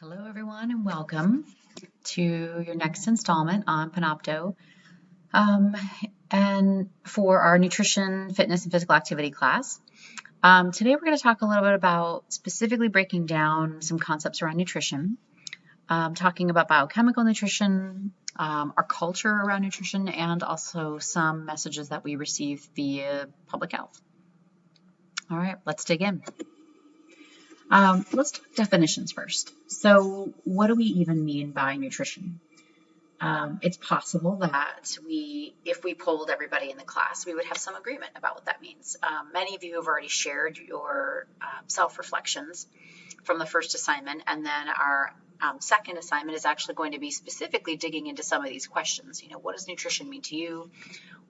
Hello, everyone, and welcome to your next installment on Panopto. Um, and for our nutrition, fitness, and physical activity class. Today, we're going to talk a little bit about specifically breaking down some concepts around nutrition, talking about biochemical nutrition, our culture around nutrition, and also some messages that we receive via public health. All right, let's dig in. Let's talk definitions first. So, what do we even mean by nutrition? It's possible that if we polled everybody in the class, we would have some agreement about what that means. Many of you have already shared your self-reflections from the first assignment, and then our second assignment is actually going to be specifically digging into some of these questions. You know, what does nutrition mean to you?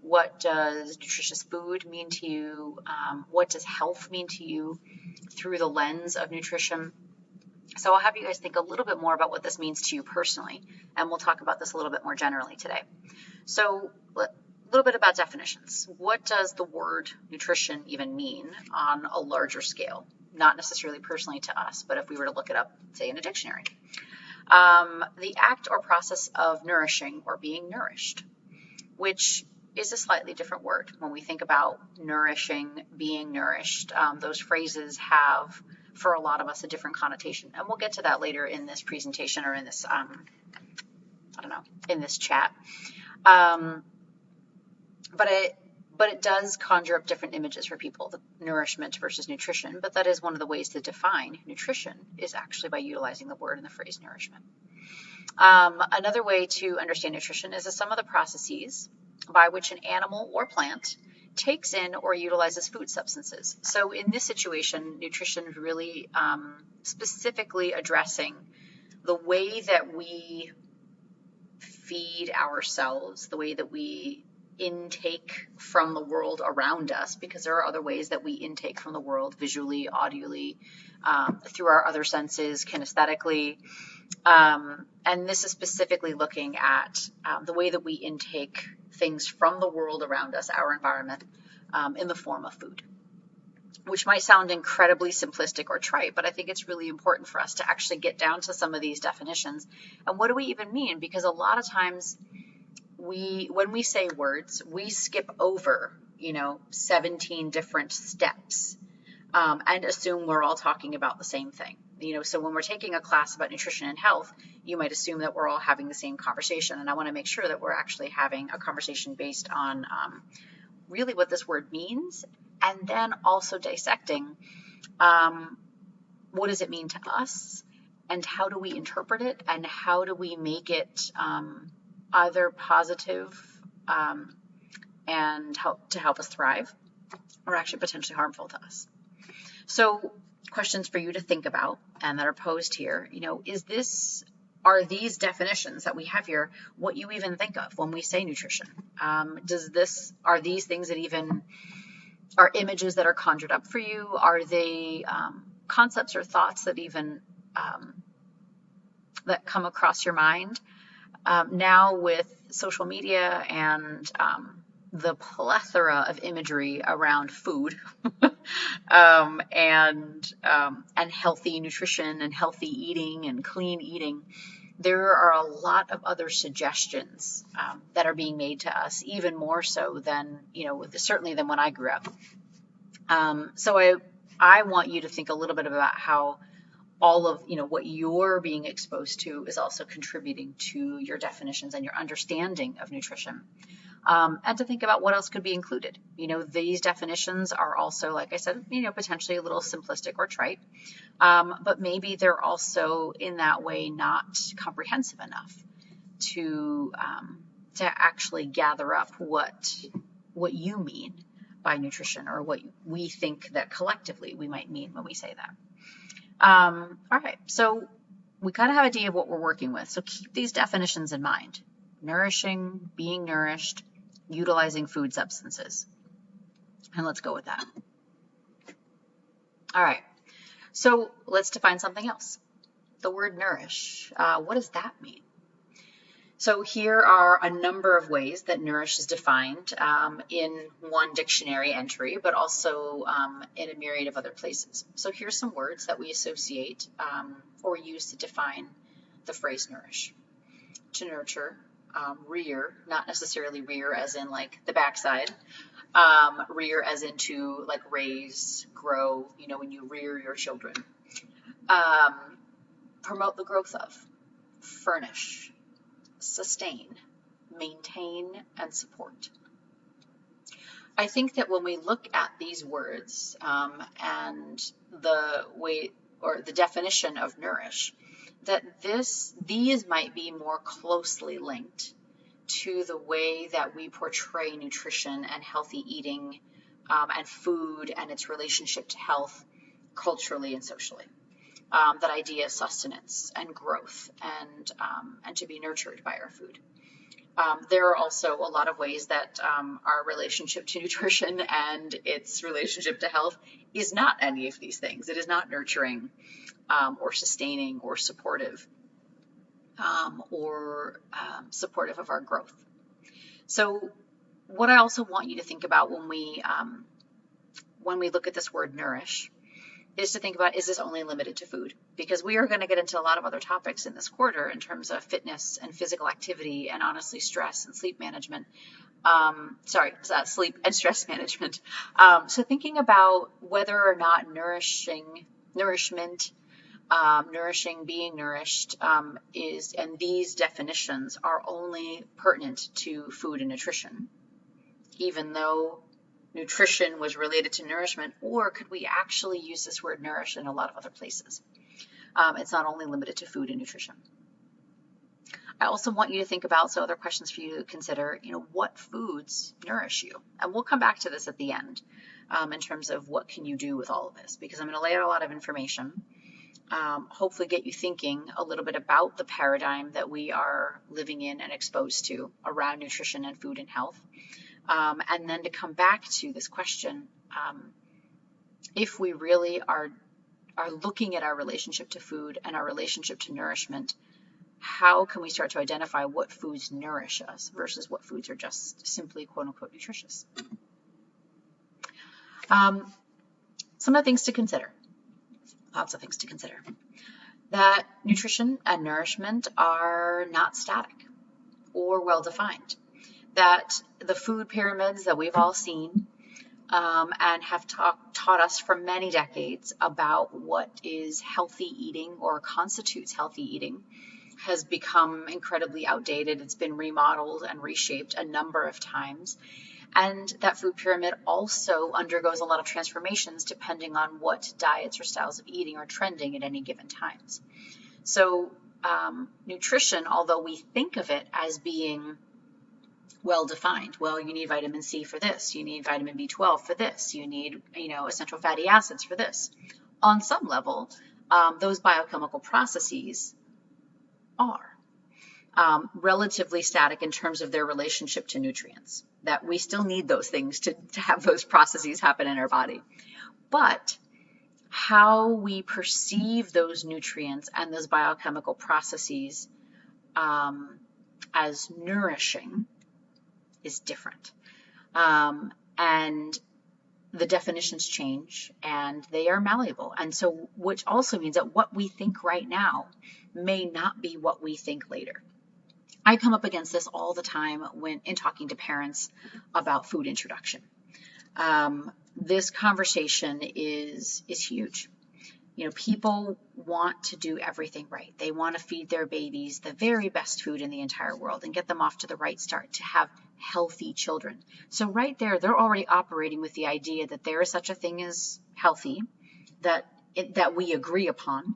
What does nutritious food mean to you? What does health mean to you through the lens of nutrition? So I'll have you guys think a little bit more about what this means to you personally, and we'll talk about this a little bit more generally today. So a little bit about definitions. What does the word nutrition even mean on a larger scale? Not necessarily personally to us, but if we were to look it up, say, in a dictionary. The act or process of nourishing or being nourished, which is a slightly different word. When we think about nourishing, being nourished, those phrases have, for a lot of us, a different connotation. And we'll get to that later in this presentation or in this, in this chat. But it does conjure up different images for people, the nourishment versus nutrition. But that is one of the ways to define nutrition is actually by utilizing the word and the phrase nourishment. Another way to understand nutrition is some of the processes by which an animal or plant takes in or utilizes food substances. So in this situation, nutrition is really specifically addressing the way that we feed ourselves, the way that we intake from the world around us, because there are other ways that we intake from the world visually, audibly, through our other senses, kinesthetically. And this is specifically looking at the way that we intake things from the world around us, our environment, in the form of food, which might sound incredibly simplistic or trite, but I think it's really important for us to actually get down to some of these definitions. And what do we even mean? Because a lot of times when we say words, we skip over, 17 different steps and assume we're all talking about the same thing. So when we're taking a class about nutrition and health, you might assume that we're all having the same conversation. And I want to make sure that we're actually having a conversation based on really what this word means, and then also dissecting what does it mean to us, and how do we interpret it, and how do we make it either positive and help us thrive, or actually potentially harmful to us. So questions for you to think about and that are posed here, are these definitions that we have here what you even think of when we say nutrition? Are these things that even are images that are conjured up for you? Are they concepts or thoughts that even that come across your mind? Now with social media and the plethora of imagery around food and healthy nutrition and healthy eating and clean eating, there are a lot of other suggestions that are being made to us, even more so than, certainly than when I grew up. So I want you to think a little bit about how all of, what you're being exposed to is also contributing to your definitions and your understanding of nutrition. And to think about what else could be included. These definitions are also, like I said, potentially a little simplistic or trite, but maybe they're also in that way not comprehensive enough to actually gather up what you mean by nutrition, or what we think that collectively we might mean when we say that. All right, so we kind of have an idea of what we're working with. So keep these definitions in mind: nourishing, being nourished, utilizing food substances. And let's go with that. All right, so let's define something else. The word nourish, what does that mean? So here are a number of ways that nourish is defined in one dictionary entry, but also in a myriad of other places. So here's some words that we associate or use to define the phrase nourish. To nurture, rear, not necessarily rear as in like the backside, rear as into like raise, grow, you know, when you rear your children. Promote the growth of, furnish, sustain, maintain, and support. I think that when we look at these words and the way or the definition of nourish, that these might be more closely linked to the way that we portray nutrition and healthy eating and food and its relationship to health culturally and socially. That idea of sustenance and growth and to be nurtured by our food. There are also a lot of ways that our relationship to nutrition and its relationship to health is not any of these things. It is not nurturing or sustaining or supportive supportive of our growth. So what I also want you to think about when we look at this word nourish is to think about, is this only limited to food? Because we are going to get into a lot of other topics in this quarter in terms of fitness and physical activity and honestly stress and sleep management. Sleep and stress management. So thinking about whether or not nourishing, being nourished and these definitions are only pertinent to food and nutrition, even though nutrition was related to nourishment, or could we actually use this word nourish in a lot of other places? It's not only limited to food and nutrition. I also want you to think about, so other questions for you to consider, what foods nourish you? And we'll come back to this at the end in terms of what can you do with all of this, because I'm going to lay out a lot of information, hopefully get you thinking a little bit about the paradigm that we are living in and exposed to around nutrition and food and health. And then to come back to this question, if we really are looking at our relationship to food and our relationship to nourishment, how can we start to identify what foods nourish us versus what foods are just simply quote unquote nutritious? Some of the things to consider, lots of things to consider, that nutrition and nourishment are not static or well defined. That the food pyramids that we've all seen and have taught us for many decades about what is healthy eating or constitutes healthy eating has become incredibly outdated. It's been remodeled and reshaped a number of times. And that food pyramid also undergoes a lot of transformations depending on what diets or styles of eating are trending at any given times. So nutrition, although we think of it as being well defined. Well, you need vitamin C for this. You need vitamin B12 for this. You need, essential fatty acids for this. On some level, those biochemical processes are relatively static in terms of their relationship to nutrients. That we still need those things to have those processes happen in our body. But how we perceive those nutrients and those biochemical processes as nourishing is different. And the definitions change and they are malleable. And so, which also means that what we think right now may not be what we think later. I come up against this all the time when in talking to parents about food introduction. This conversation is huge. People want to do everything right. They want to feed their babies the very best food in the entire world and get them off to the right start to have healthy children. So right there, they're already operating with the idea that there is such a thing as healthy, that we agree upon,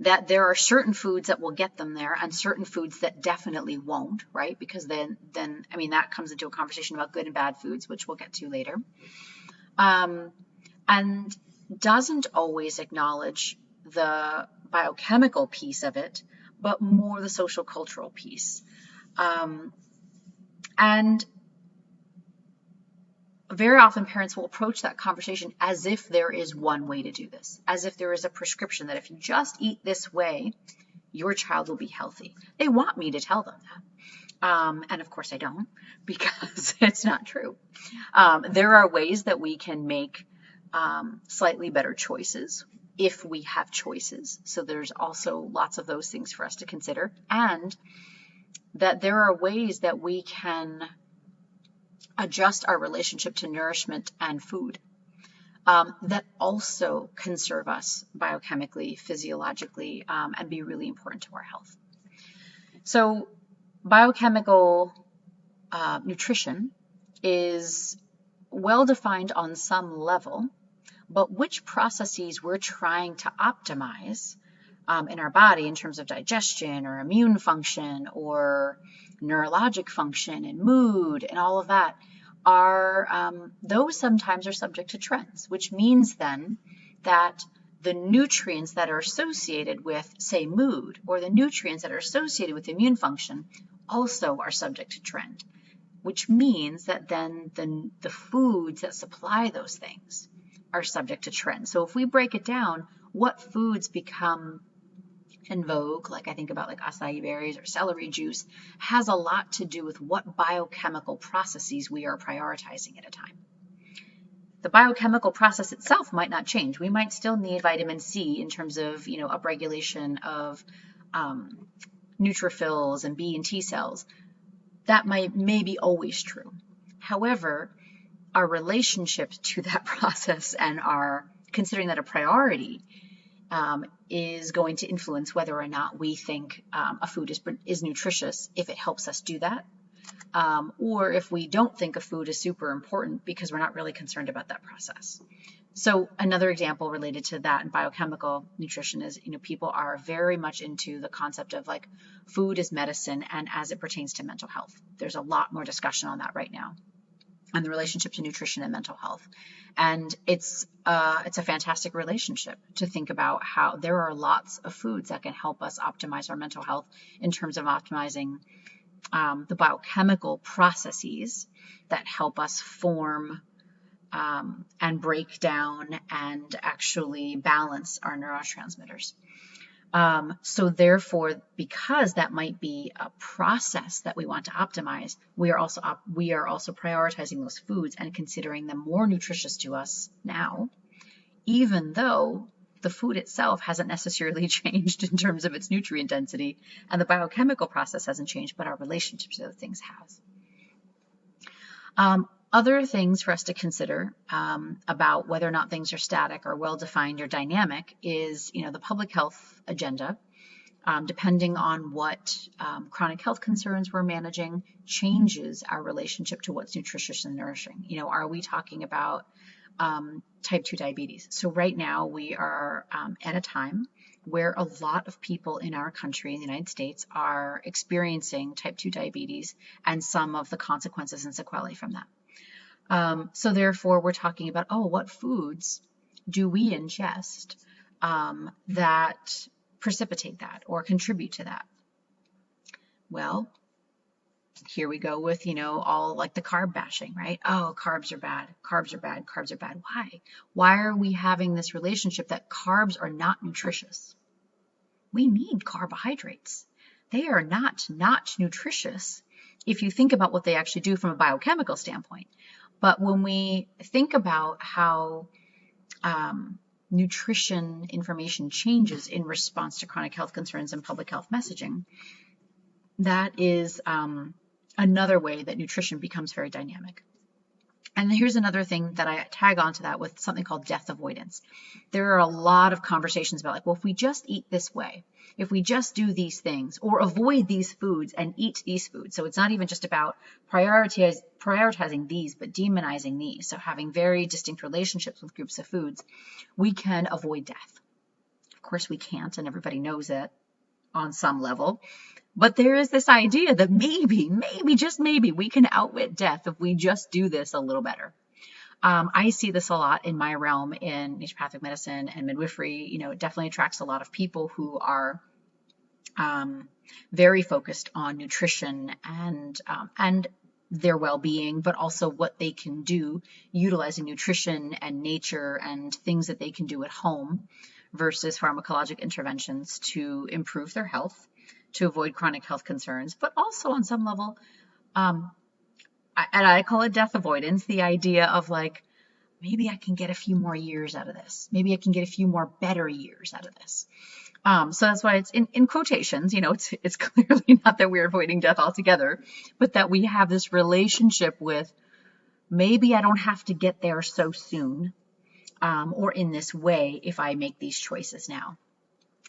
that there are certain foods that will get them there and certain foods that definitely won't, right? Because then that comes into a conversation about good and bad foods, which we'll get to later. And doesn't always acknowledge the biochemical piece of it, but more the social cultural piece. And very often parents will approach that conversation as if there is one way to do this, as if there is a prescription that if you just eat this way, your child will be healthy. They want me to tell them that. And of course I don't, because it's not true. There are ways that we can make slightly better choices if we have choices. So there's also lots of those things for us to consider, and that there are ways that we can adjust our relationship to nourishment and food that also can serve us biochemically, physiologically, and be really important to our health. So biochemical nutrition is well defined on some level, but which processes we're trying to optimize in our body in terms of digestion or immune function or neurologic function and mood and all of that are, those sometimes are subject to trends, which means then that the nutrients that are associated with, say, mood, or the nutrients that are associated with immune function also are subject to trend, which means that then the foods that supply those things are subject to trend. So if we break it down, what foods become in vogue, like I think about like acai berries or celery juice, has a lot to do with what biochemical processes we are prioritizing at a time. The biochemical process itself might not change. We might still need vitamin C in terms of, upregulation of neutrophils and B and T cells. That may be always true. However, our relationship to that process and our considering that a priority is going to influence whether or not we think a food is nutritious if it helps us do that, or if we don't think a food is super important because we're not really concerned about that process. So another example related to that in biochemical nutrition is, people are very much into the concept of like food is medicine, and as it pertains to mental health. There's a lot more discussion on that right now, and the relationship to nutrition and mental health. And it's a fantastic relationship to think about how there are lots of foods that can help us optimize our mental health in terms of optimizing the biochemical processes that help us form and break down and actually balance our neurotransmitters. So therefore, because that might be a process that we want to optimize, we are also prioritizing those foods and considering them more nutritious to us now, even though the food itself hasn't necessarily changed in terms of its nutrient density, and the biochemical process hasn't changed, but our relationship to those things has. Other things for us to consider about whether or not things are static or well-defined or dynamic is, the public health agenda. Depending on what chronic health concerns we're managing, changes our relationship to what's nutritious and nourishing. Are we talking about type 2 diabetes? So right now we are at a time where a lot of people in our country, in the United States, are experiencing type 2 diabetes and some of the consequences and sequelae from that. So therefore, we're talking about, what foods do we ingest that precipitate that or contribute to that? Well, here we go with, all like the carb bashing, right? Oh, carbs are bad, carbs are bad, carbs are bad. Why? Why are we having this relationship that carbs are not nutritious? We need carbohydrates. They are not nutritious if you think about what they actually do from a biochemical standpoint. But when we think about how nutrition information changes in response to chronic health concerns and public health messaging, that is another way that nutrition becomes very dynamic. And here's another thing that I tag onto that with something called death avoidance. There are a lot of conversations about if we just eat this way, if we just do these things or avoid these foods and eat these foods. So it's not even just about prioritizing these, but demonizing these. So having very distinct relationships with groups of foods, we can avoid death. Of course we can't, and everybody knows it on some level. But there is this idea that maybe, just maybe, we can outwit death if we just do this a little better. I see this a lot in my realm in naturopathic medicine and midwifery. It definitely attracts a lot of people who are very focused on nutrition and their well-being, but also what they can do utilizing nutrition and nature and things that they can do at home versus pharmacologic interventions to improve their health, to avoid chronic health concerns, but also on some level, and I call it death avoidance, the idea of like, maybe I can get a few more years out of this. Maybe I can get a few more better years out of this. So that's why it's in quotations, it's clearly not that we're avoiding death altogether, but that we have this relationship with maybe I don't have to get there so soon, or in this way if I make these choices now.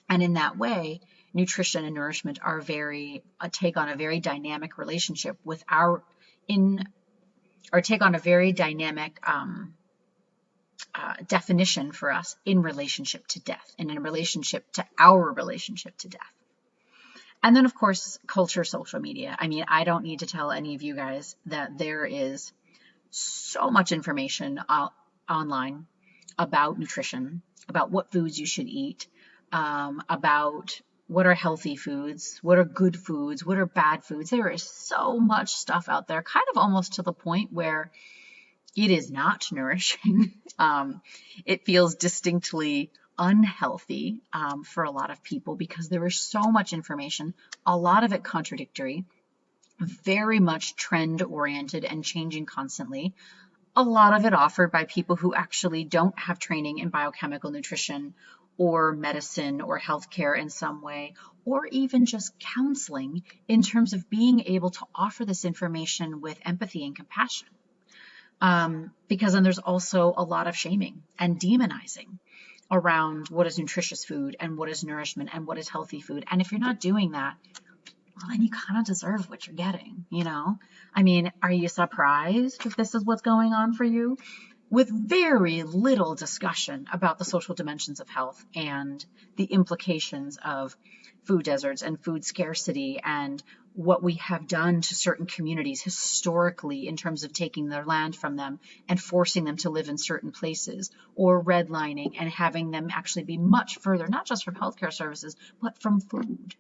And in that way, nutrition and nourishment are take on a very dynamic relationship with take on a very dynamic definition for us in relationship to death and in relationship to our relationship to death. And then, of course, culture, social media. I mean, I don't need to tell any of you guys that there is so much information online about nutrition, about what foods you should eat, about what are healthy foods, what are good foods, what are bad foods. There is so much stuff out there, kind of almost to the point where it is not nourishing. It feels distinctly unhealthy for a lot of people because there is so much information, a lot of it contradictory, very much trend oriented and changing constantly. A lot of it offered by people who actually don't have training in biochemical nutrition or medicine or healthcare in some way, or even just counseling in terms of being able to offer this information with empathy and compassion. Because then there's also a lot of shaming and demonizing around what is nutritious food and what is nourishment and what is healthy food. And if you're not doing that, well, then you kind of deserve what you're getting, I mean, are you surprised if this is what's going on for you? With very little discussion about the social dimensions of health and the implications of food deserts and food scarcity and what we have done to certain communities historically in terms of taking their land from them and forcing them to live in certain places, or redlining and having them actually be much further, not just from healthcare services, but from food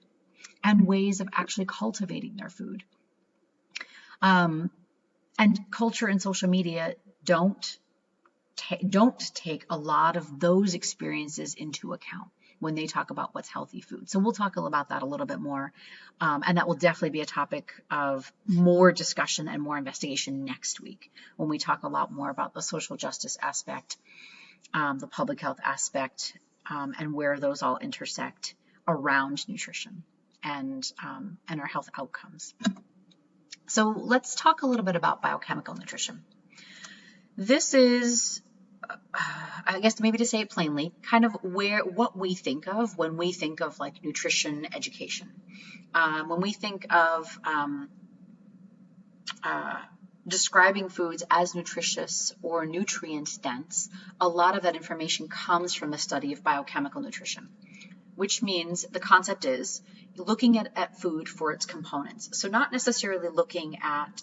and ways of actually cultivating their food. And culture and social media don't take a lot of those experiences into account when they talk about what's healthy food. So we'll talk about that a little bit more, and that will definitely be a topic of more discussion and more investigation next week when we talk a lot more about the social justice aspect, the public health aspect, and where those all intersect around nutrition and our health outcomes. So let's talk a little bit about biochemical nutrition. This is, I guess maybe to say it plainly, kind of what we think of when we think of like nutrition education. When we think of describing foods as nutritious or nutrient dense, a lot of that information comes from the study of biochemical nutrition, which means the concept is looking at food for its components. So not necessarily looking at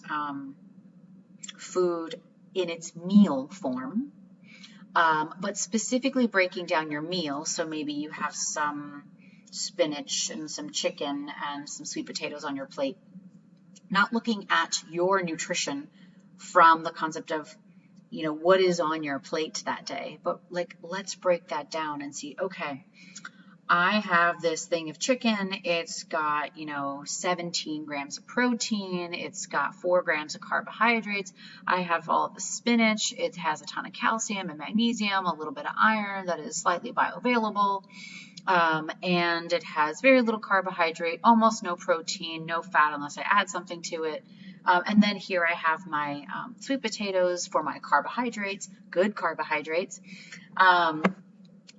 food in its meal form, but specifically breaking down your meal. So maybe you have some spinach and some chicken and some sweet potatoes on your plate. Not looking at your nutrition from the concept of, what is on your plate that day, but like, let's break that down and see, okay, I have this thing of chicken. It's got, 17 grams of protein. It's got 4 grams of carbohydrates. I have all of the spinach. It has a ton of calcium and magnesium, a little bit of iron that is slightly bioavailable. And it has very little carbohydrate, almost no protein, no fat unless I add something to it. And then here I have my sweet potatoes for my carbohydrates, good carbohydrates.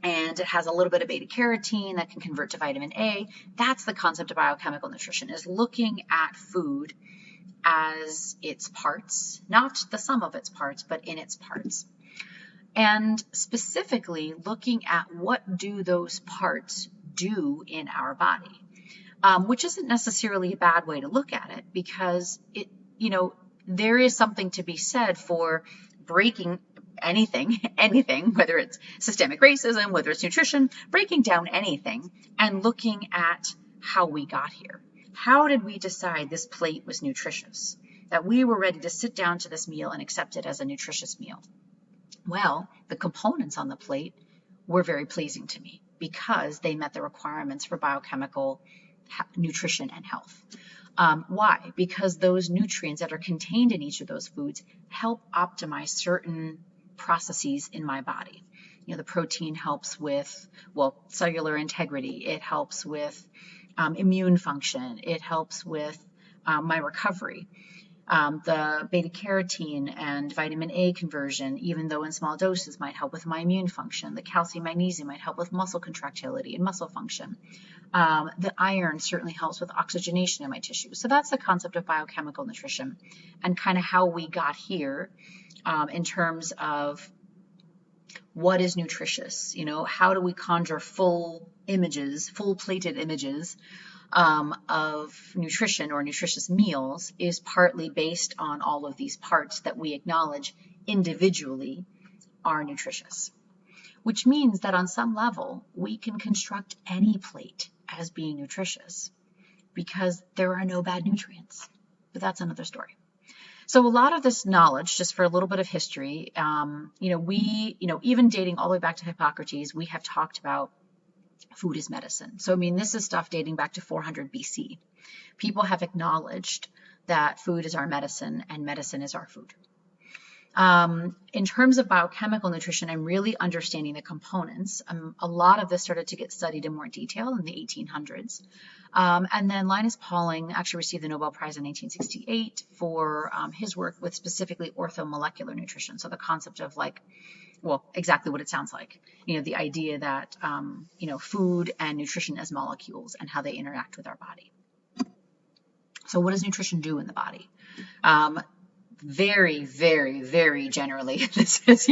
And it has a little bit of beta carotene that can convert to vitamin A. That's the concept of biochemical nutrition, is looking at food as its parts, not the sum of its parts, but in its parts. And specifically looking at what do those parts do in our body, which isn't necessarily a bad way to look at it, because there is something to be said for breaking anything, whether it's systemic racism, whether it's nutrition, breaking down anything and looking at how we got here. How did we decide this plate was nutritious, that we were ready to sit down to this meal and accept it as a nutritious meal? Well, the components on the plate were very pleasing to me because they met the requirements for biochemical nutrition and health. Why? Because those nutrients that are contained in each of those foods help optimize certain processes in my body. The protein helps with, cellular integrity. It helps with immune function. It helps with my recovery. The beta carotene and vitamin A conversion, even though in small doses, might help with my immune function. The calcium magnesium might help with muscle contractility and muscle function. The iron certainly helps with oxygenation in my tissue. So that's the concept of biochemical nutrition and kind of how we got here in terms of what is nutritious. How do we conjure full plated images of nutrition or nutritious meals is partly based on all of these parts that we acknowledge individually are nutritious, which means that on some level we can construct any plate as being nutritious because there are no bad nutrients. But that's another story. So a lot of this knowledge, just for a little bit of history, even dating all the way back to Hippocrates, we have talked about food is medicine. So, this is stuff dating back to 400 BC. People have acknowledged that food is our medicine and medicine is our food. In terms of biochemical nutrition and really understanding the components, a lot of this started to get studied in more detail in the 1800s. And then Linus Pauling actually received the Nobel Prize in 1968 for his work with specifically orthomolecular nutrition. So the concept of exactly what it sounds like. The idea that, food and nutrition as molecules and how they interact with our body. So what does nutrition do in the body? Very, very, very generally, this is,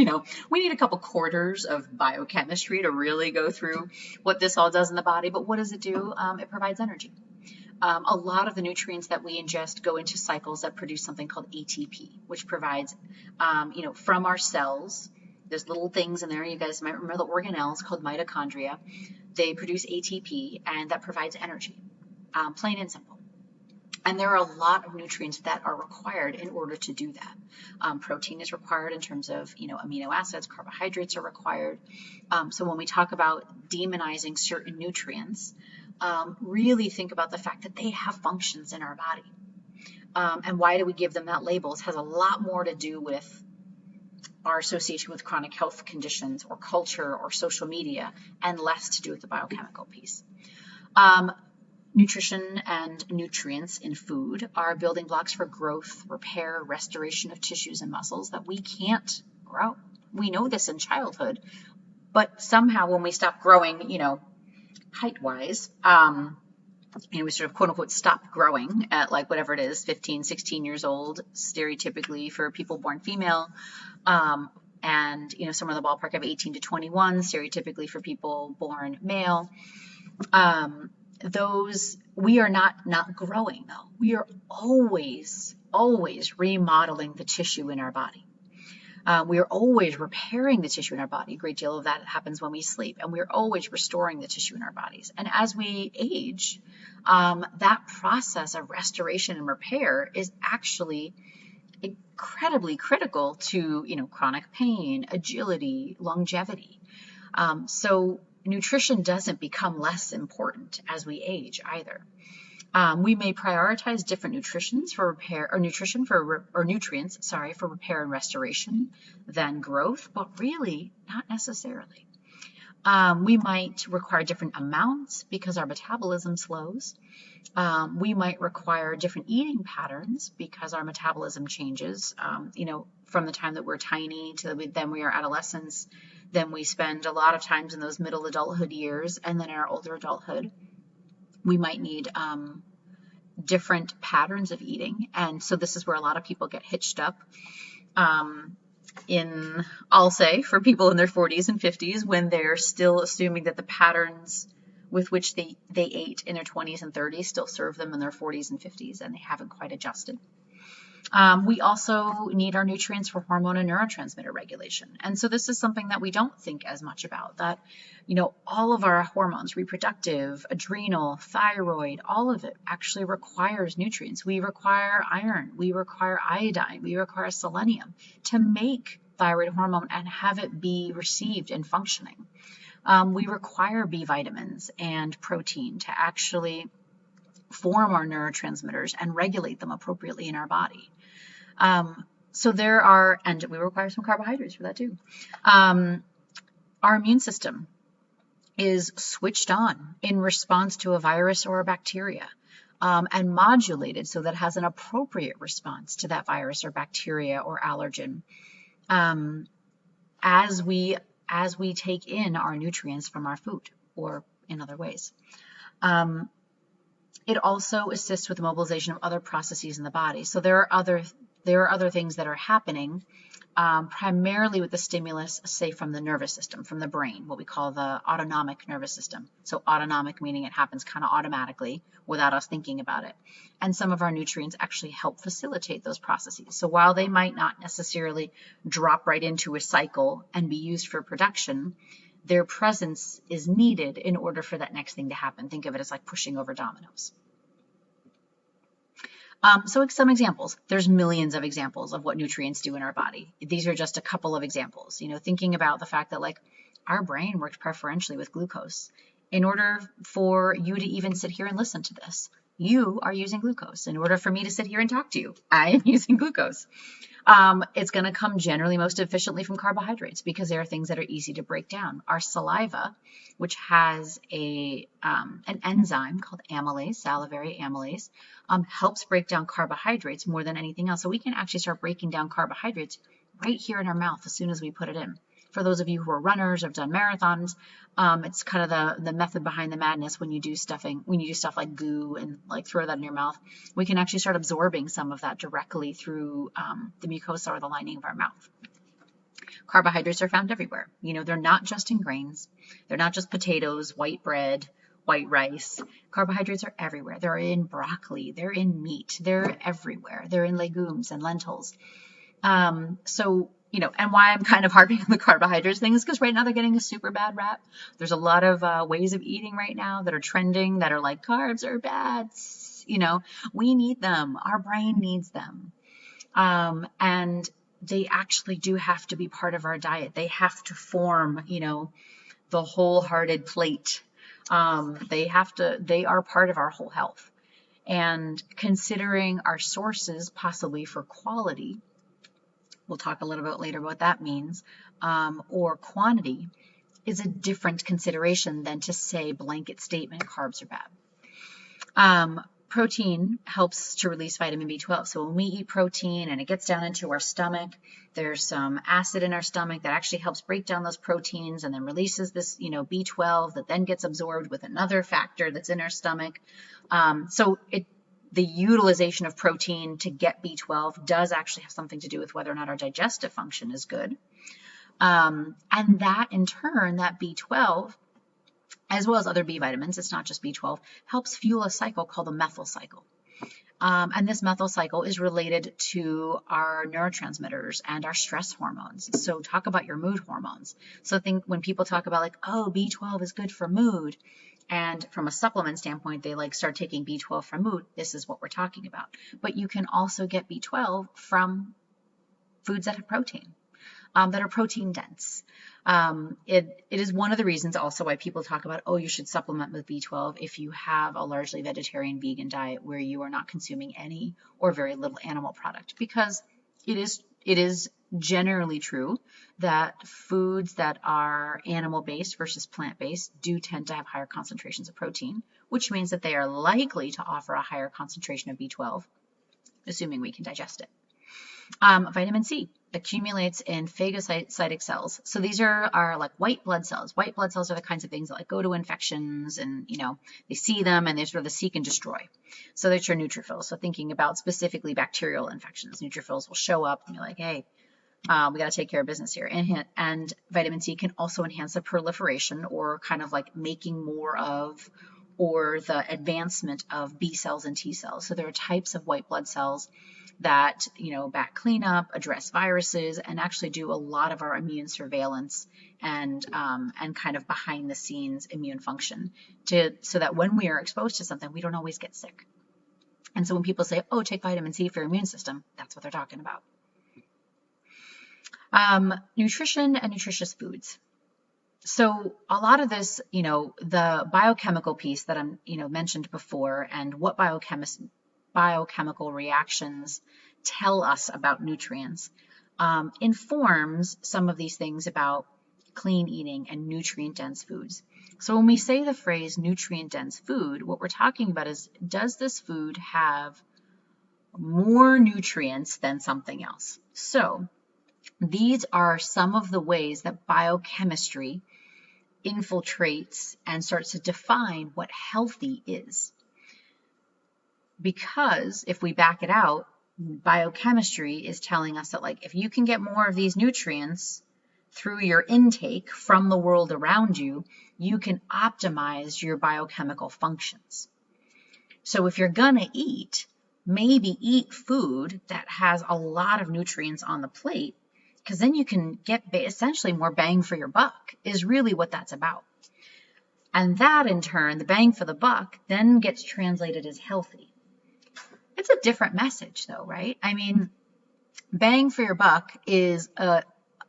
we need a couple quarters of biochemistry to really go through what this all does in the body. But what does it do? It provides energy. A lot of the nutrients that we ingest go into cycles that produce something called ATP, which provides, from our cells. There's little things in there. You guys might remember the organelles called mitochondria. They produce ATP, and that provides energy, plain and simple. And there are a lot of nutrients that are required in order to do that. Protein is required in terms of, amino acids, carbohydrates are required. So when we talk about demonizing certain nutrients, really think about the fact that they have functions in our body. And why do we give them that label? It has a lot more to do with our association with chronic health conditions or culture or social media and less to do with the biochemical piece. Nutrition and nutrients in food are building blocks for growth, repair, restoration of tissues and muscles that we can't grow. We know this in childhood, but somehow when we stop growing, height-wise, we sort of quote-unquote stop growing at whatever it is, 15, 16 years old, stereotypically for people born female, and somewhere in the ballpark of 18 to 21, stereotypically for people born male. We are not growing though. We are always remodeling the tissue in our body. We are always repairing the tissue in our body. A great deal of that happens when we sleep, and we are always restoring the tissue in our bodies. And as we age, that process of restoration and repair is actually incredibly critical to, chronic pain, agility, longevity. So nutrition doesn't become less important as we age either. We may prioritize different nutrients for repair and restoration than growth, but really not necessarily. We might require different amounts because our metabolism slows. We might require different eating patterns because our metabolism changes, from the time that we're tiny to then we are adolescents. Then we spend a lot of times in those middle adulthood years, and then in our older adulthood, we might need different patterns of eating. And so this is where a lot of people get hitched up I'll say, for people in their 40s and 50s, when they're still assuming that the patterns with which they ate in their 20s and 30s still serve them in their 40s and 50s, and they haven't quite adjusted. We also need our nutrients for hormone and neurotransmitter regulation. And so this is something that we don't think as much about, that, all of our hormones, reproductive, adrenal, thyroid, all of it actually requires nutrients. We require iron, we require iodine, we require selenium to make thyroid hormone and have it be received and functioning. We require B vitamins and protein to actually form our neurotransmitters and regulate them appropriately in our body. So there are, and we require some carbohydrates for that too. Our immune system is switched on in response to a virus or a bacteria, and modulated so that it has an appropriate response to that virus or bacteria or allergen, as we take in our nutrients from our food or in other ways. It also assists with the mobilization of other processes in the body. So there are other things that are happening, primarily with the stimulus, say, from the nervous system, from the brain, what we call the autonomic nervous system. So autonomic meaning it happens kind of automatically without us thinking about it. And some of our nutrients actually help facilitate those processes. So while they might not necessarily drop right into a cycle and be used for production, their presence is needed in order for that next thing to happen. Think of it as like pushing over dominoes. So some examples. There's millions of examples of what nutrients do in our body. These are just a couple of examples. Thinking about the fact that like our brain works preferentially with glucose. In order for you to even sit here and listen to this, you are using glucose. In order for me to sit here and talk to you, I am using glucose. It's going to come generally most efficiently from carbohydrates because they are things that are easy to break down. Our saliva, which has an enzyme called amylase, salivary amylase, helps break down carbohydrates more than anything else. So we can actually start breaking down carbohydrates right here in our mouth as soon as we put it in. For those of you who are runners or have done marathons, it's kind of the method behind the madness when you do stuff like goo and like throw that in your mouth. We can actually start absorbing some of that directly through the mucosa or the lining of our mouth. Carbohydrates are found everywhere. They're not just in grains. They're not just potatoes, white bread, white rice. Carbohydrates are everywhere. They're in broccoli. They're in meat. They're everywhere. They're in legumes and lentils. And why I'm kind of harping on the carbohydrates thing is because right now they're getting a super bad rap. There's a lot of ways of eating right now that are trending that are like carbs are bad. We need them. Our brain needs them. And they actually do have to be part of our diet. They have to form, the wholehearted plate. They are part of our whole health. And considering our sources possibly for quality, we'll talk a little bit later what that means, or quantity, is a different consideration than to say blanket statement carbs are bad. Protein helps to release vitamin B12. So when we eat protein and it gets down into our stomach, there's some acid in our stomach that actually helps break down those proteins and then releases this, B12 that then gets absorbed with another factor that's in our stomach. The utilization of protein to get B12 does actually have something to do with whether or not our digestive function is good. And that in turn, that B12, as well as other B vitamins, it's not just B12, helps fuel a cycle called the methyl cycle. And this methyl cycle is related to our neurotransmitters and our stress hormones. So talk about your mood hormones. So think when people talk about like, oh, B12 is good for mood, and from a supplement standpoint, they like start taking B12 from mood, this is what we're talking about. But you can also get B12 from foods that have protein, that are protein dense. It is one of the reasons also why people talk about, oh, you should supplement with B12 if you have a largely vegetarian vegan diet where you are not consuming any or very little animal product, because it is generally true that foods that are animal-based versus plant-based do tend to have higher concentrations of protein, which means that they are likely to offer a higher concentration of B12, assuming we can digest it. Vitamin C accumulates in phagocytic cells. So these are like white blood cells. White blood cells are the kinds of things that like go to infections and, they see them and they sort of the seek and destroy. So that's your neutrophils. So thinking about specifically bacterial infections, neutrophils will show up and be like, hey, we got to take care of business here. And vitamin C can also enhance the proliferation or kind of like making more of or the advancement of B cells and T cells. So there are types of white blood cells that, back cleanup, address viruses, and actually do a lot of our immune surveillance and kind of behind the scenes immune function so that when we are exposed to something, we don't always get sick. And so when people say, oh, take vitamin C for your immune system, that's what they're talking about. Nutrition and nutritious foods. So a lot of this, the biochemical piece that I'm, mentioned before, and what biochemical reactions tell us about nutrients, informs some of these things about clean eating and nutrient-dense foods. So when we say the phrase nutrient-dense food, what we're talking about is, does this food have more nutrients than something else? So these are some of the ways that biochemistry infiltrates and starts to define what healthy is. Because if we back it out, biochemistry is telling us that, like, if you can get more of these nutrients through your intake from the world around you, you can optimize your biochemical functions. So if you're gonna eat, maybe eat food that has a lot of nutrients on the plate, because then you can get essentially more bang for your buck, is really what that's about. And that, in turn, the bang for the buck, then gets translated as healthy. It's a different message, though, right? I mean, bang for your buck is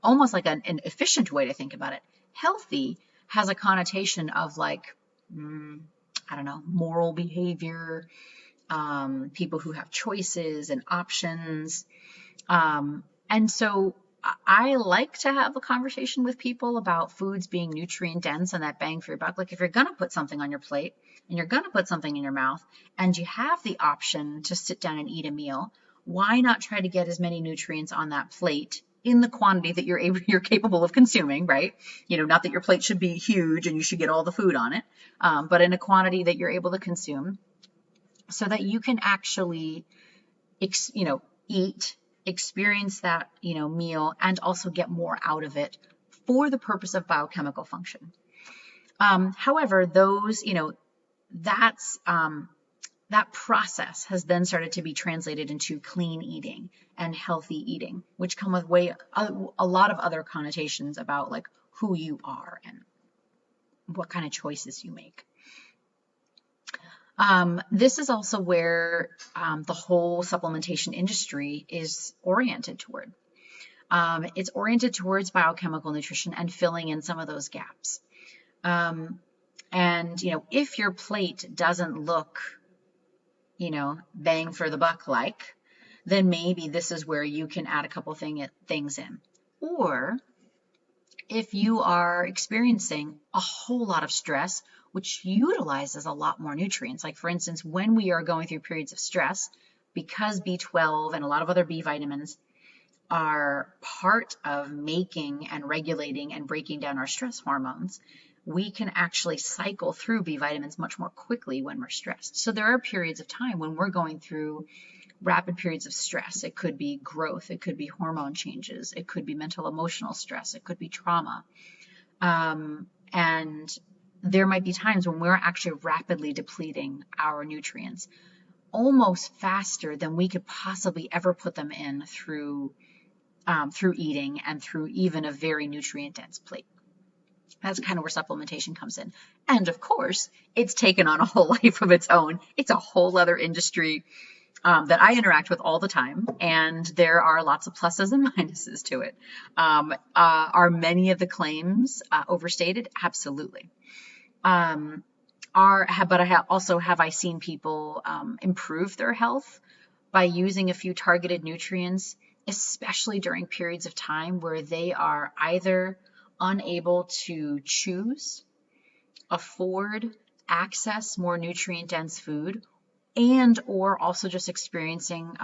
almost like an efficient way to think about it. Healthy has a connotation of, like, I don't know, moral behavior, people who have choices and options. And so I like to have a conversation with people about foods being nutrient dense and that bang for your buck. Like, if you're going to put something on your plate and you're going to put something in your mouth and you have the option to sit down and eat a meal, why not try to get as many nutrients on that plate in the quantity that you're capable of consuming, right? Not that your plate should be huge and you should get all the food on it, but in a quantity that you're able to consume, so that you can actually, eat, experience that, meal, and also get more out of it for the purpose of biochemical function. However, those, that process has then started to be translated into clean eating and healthy eating, which come with a lot of other connotations about, like, who you are and what kind of choices you make. This is also where the whole supplementation industry is oriented toward. It's oriented towards biochemical nutrition and filling in some of those gaps. And, if your plate doesn't look, bang for the buck like, then maybe this is where you can add a couple things in. Or if you are experiencing a whole lot of stress, which utilizes a lot more nutrients. Like, for instance, when we are going through periods of stress, because B12 and a lot of other B vitamins are part of making and regulating and breaking down our stress hormones, we can actually cycle through B vitamins much more quickly when we're stressed. So there are periods of time when we're going through rapid periods of stress. It could be growth, it could be hormone changes, it could be mental emotional stress, it could be trauma. And there might be times when we're actually rapidly depleting our nutrients almost faster than we could possibly ever put them in through eating and through even a very nutrient-dense plate. That's kind of where supplementation comes in. And of course, it's taken on a whole life of its own. It's a whole other industry that I interact with all the time, and there are lots of pluses and minuses to it. Are many of the claims overstated? Absolutely. But have I seen people improve their health by using a few targeted nutrients, especially during periods of time where they are either unable to choose, afford, access more nutrient-dense food, and or also just experiencing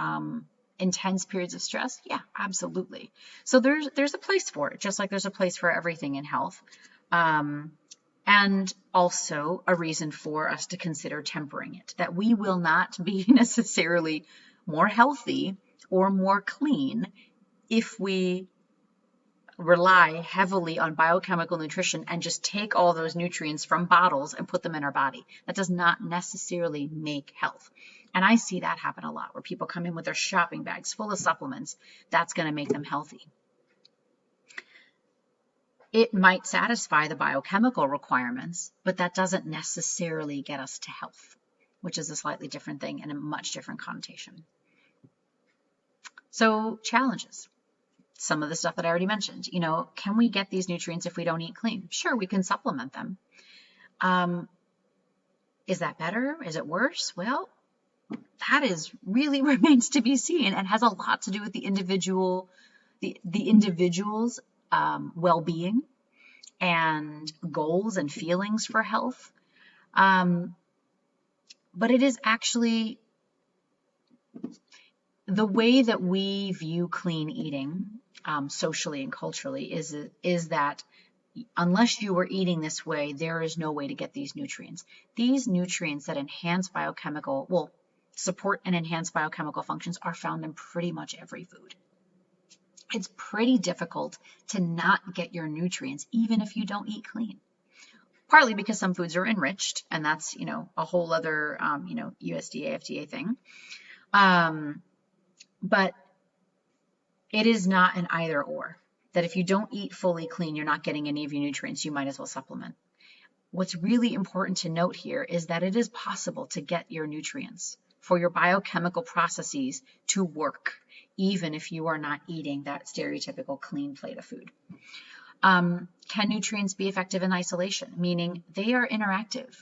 intense periods of stress? Yeah, absolutely. So there's a place for it, just like there's a place for everything in health. And also a reason for us to consider tempering it, that we will not be necessarily more healthy or more clean if we rely heavily on biochemical nutrition and just take all those nutrients from bottles and put them in our body. That does not necessarily make health. And I see that happen a lot, where people come in with their shopping bags full of supplements. That's going to make them healthy. It might satisfy the biochemical requirements, but that doesn't necessarily get us to health, which is a slightly different thing and a much different connotation. So, challenges. some of the stuff that I already mentioned. You know, can we get these nutrients if we don't eat clean? Sure, we can supplement them. Is that better? Is it worse? Well, that is really remains to be seen and has a lot to do with the individual's well-being and goals and feelings for health. But it is actually the way that we view clean eating socially and culturally is that unless you were eating this way, there is no way to get these nutrients. These nutrients that support and enhance biochemical functions are found in pretty much every food. It's pretty difficult to not get your nutrients, even if you don't eat clean. Partly because some foods are enriched, and that's, a whole other, USDA, FDA thing. But it is not an either or, that if you don't eat fully clean, you're not getting any of your nutrients, you might as well supplement. What's really important to note here is that it is possible to get your nutrients for your biochemical processes to work, even if you are not eating that stereotypical clean plate of food. Can nutrients be effective in isolation? Meaning they are interactive.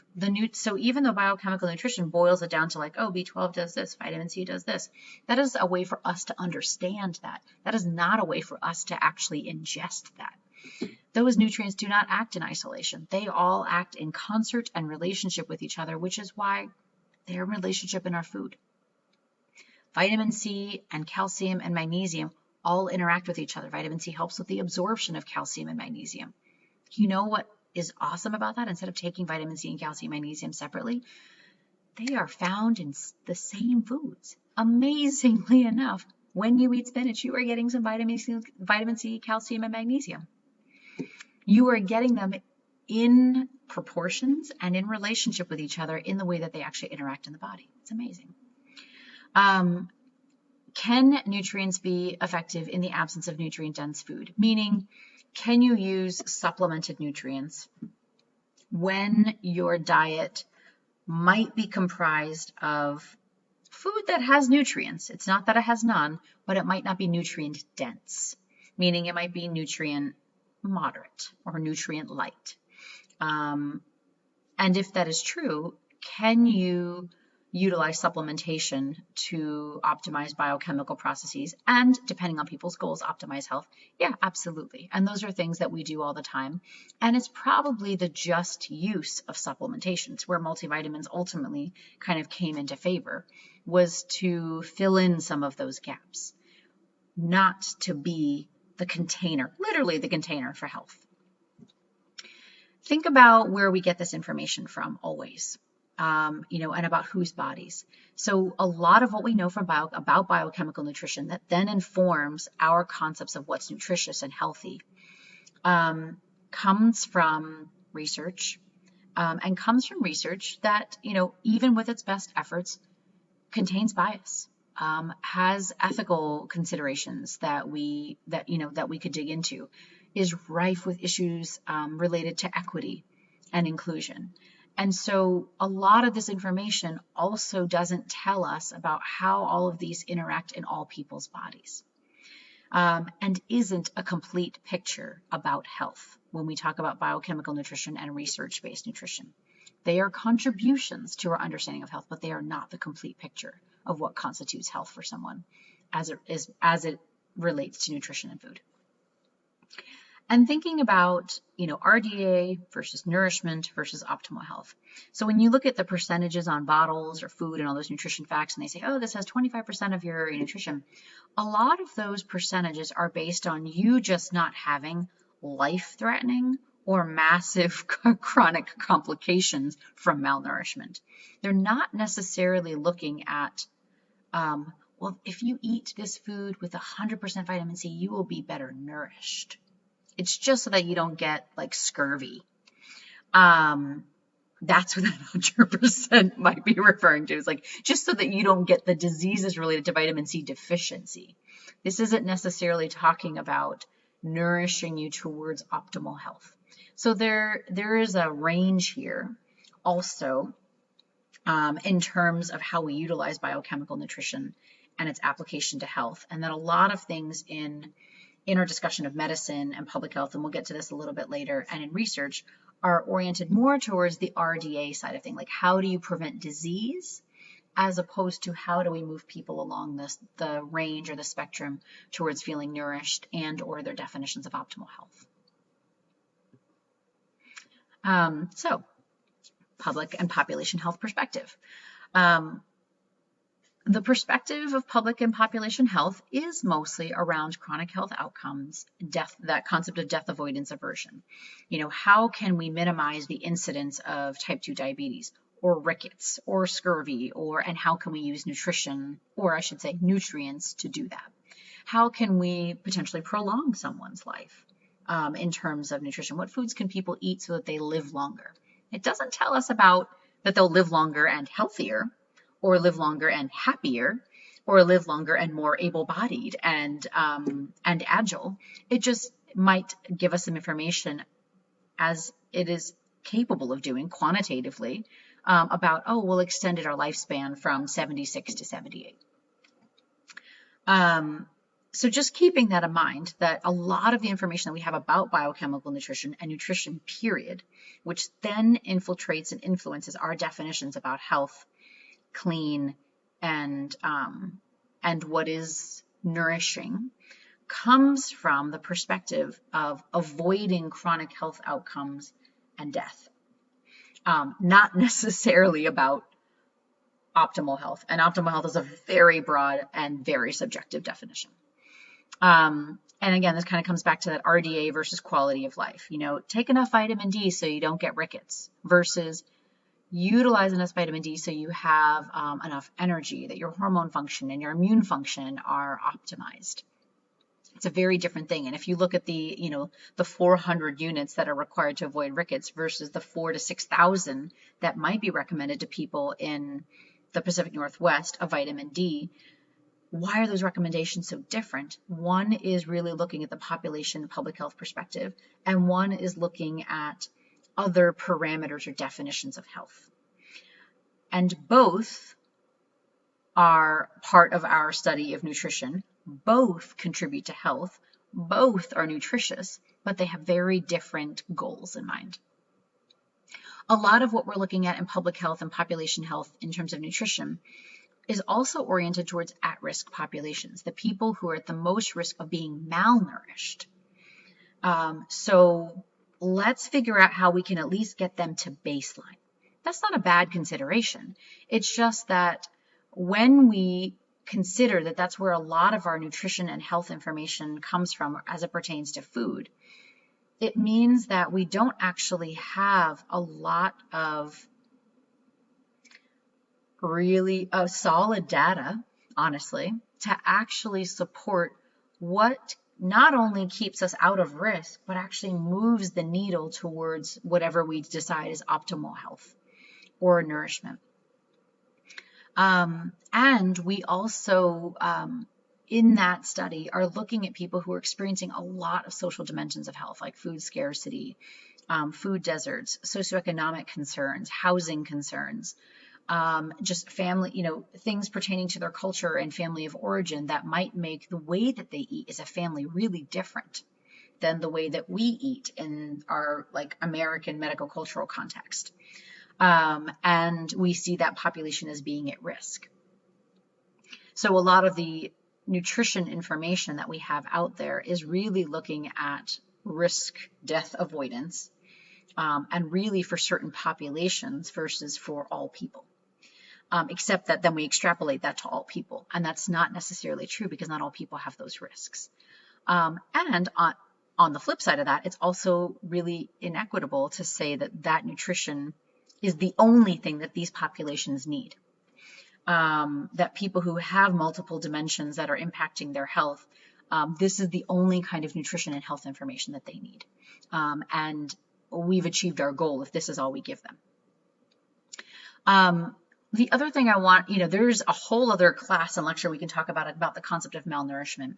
So even though biochemical nutrition boils it down to like, oh, B12 does this, vitamin C does this, that is a way for us to understand that. That is not a way for us to actually ingest that. Those nutrients do not act in isolation. They all act in concert and relationship with each other, which is why they're in relationship in our food. Vitamin C and calcium and magnesium all interact with each other. Vitamin C helps with the absorption of calcium and magnesium. You know what is awesome about that? Instead of taking vitamin C and calcium and magnesium separately, they are found in the same foods. Amazingly enough, when you eat spinach, you are getting some vitamin C, calcium, and magnesium. You are getting them in proportions and in relationship with each other in the way that they actually interact in the body. It's amazing. Can nutrients be effective in the absence of nutrient-dense food? Meaning, can you use supplemented nutrients when your diet might be comprised of food that has nutrients? It's not that it has none, but it might not be nutrient-dense, meaning it might be nutrient moderate or nutrient light. And if that is true, can you utilize supplementation to optimize biochemical processes and, depending on people's goals, optimize health? Yeah, absolutely. And those are things that we do all the time. And it's probably the just use of supplementation. It's where multivitamins ultimately kind of came into favor, was to fill in some of those gaps, not to be the container, literally the container for health. Think about where we get this information from always. And about whose bodies. So a lot of what we know about biochemical nutrition that then informs our concepts of what's nutritious and healthy comes from research and comes from research that, even with its best efforts, contains bias, has ethical considerations that we could dig into, is rife with issues related to equity and inclusion. And so a lot of this information also doesn't tell us about how all of these interact in all people's bodies, and isn't a complete picture about health when we talk about biochemical nutrition and research-based nutrition. They are contributions to our understanding of health, but they are not the complete picture of what constitutes health for someone as it relates to nutrition and food. And thinking about, RDA versus nourishment versus optimal health. So when you look at the percentages on bottles or food and all those nutrition facts, and they say, oh, this has 25% of your nutrition, a lot of those percentages are based on you just not having life-threatening or massive chronic complications from malnourishment. They're not necessarily looking at, if you eat this food with 100% vitamin C, you will be better nourished. It's just so that you don't get like scurvy. That's what that 100% might be referring to. It's like just so that you don't get the diseases related to vitamin C deficiency. This isn't necessarily talking about nourishing you towards optimal health. So there is a range here also in terms of how we utilize biochemical nutrition and its application to health. And that a lot of things in in our discussion of medicine and public health, and we'll get to this a little bit later, and in research, are oriented more towards the RDA side of things, like how do you prevent disease, as opposed to how do we move people along the range or the spectrum towards feeling nourished and or their definitions of optimal health. So, public and population health perspective. The perspective of public and population health is mostly around chronic health outcomes, that concept of death avoidance aversion. How can we minimize the incidence of type 2 diabetes or rickets or scurvy, and how can we use nutrition, or I should say nutrients, to do that? How can we potentially prolong someone's life in terms of nutrition? What foods can people eat so that they live longer? It doesn't tell us about that they'll live longer and healthier, or live longer and happier, or live longer and more able-bodied and agile. It just might give us some information, as it is capable of doing quantitatively, about, we'll extended our lifespan from 76 to 78. So just keeping that in mind, that a lot of the information that we have about biochemical nutrition and nutrition period, which then infiltrates and influences our definitions about health, clean, and what is nourishing, comes from the perspective of avoiding chronic health outcomes and death, not necessarily about optimal health. And optimal health is a very broad and very subjective definition. And again, this kind of comes back to that RDA versus quality of life. Take enough vitamin D so you don't get rickets, versus utilize enough vitamin D so you have enough energy, that your hormone function and your immune function are optimized. It's a very different thing. And if you look at the 400 units that are required to avoid rickets versus the 4,000 to 6,000 that might be recommended to people in the Pacific Northwest of vitamin D, why are those recommendations so different? One is really looking at the population and public health perspective, and one is looking at other parameters or definitions of health. And both are part of our study of nutrition. Both contribute to health. Both are nutritious, but they have very different goals in mind. A lot of what we're looking at in public health and population health in terms of nutrition is also oriented towards at-risk populations, the people who are at the most risk of being malnourished. So let's figure out how we can at least get them to baseline. That's not a bad consideration. It's just that when we consider that that's where a lot of our nutrition and health information comes from as it pertains to food, it means that we don't actually have a lot of really solid data, honestly, to actually support what not only keeps us out of risk, but actually moves the needle towards whatever we decide is optimal health or nourishment. And we also, in that study, are looking at people who are experiencing a lot of social dimensions of health, like food scarcity, food deserts, socioeconomic concerns, housing concerns, just family, things pertaining to their culture and family of origin that might make the way that they eat as a family really different than the way that we eat in our American medical cultural context. And we see that population as being at risk. So a lot of the nutrition information that we have out there is really looking at risk death avoidance, and really for certain populations versus for all people. Except that then we extrapolate that to all people, and that's not necessarily true because not all people have those risks. And on the flip side of that, it's also really inequitable to say that nutrition is the only thing that these populations need. That people who have multiple dimensions that are impacting their health, this is the only kind of nutrition and health information that they need. And we've achieved our goal if this is all we give them. The other thing I want, there's a whole other class and lecture we can talk about the concept of malnourishment,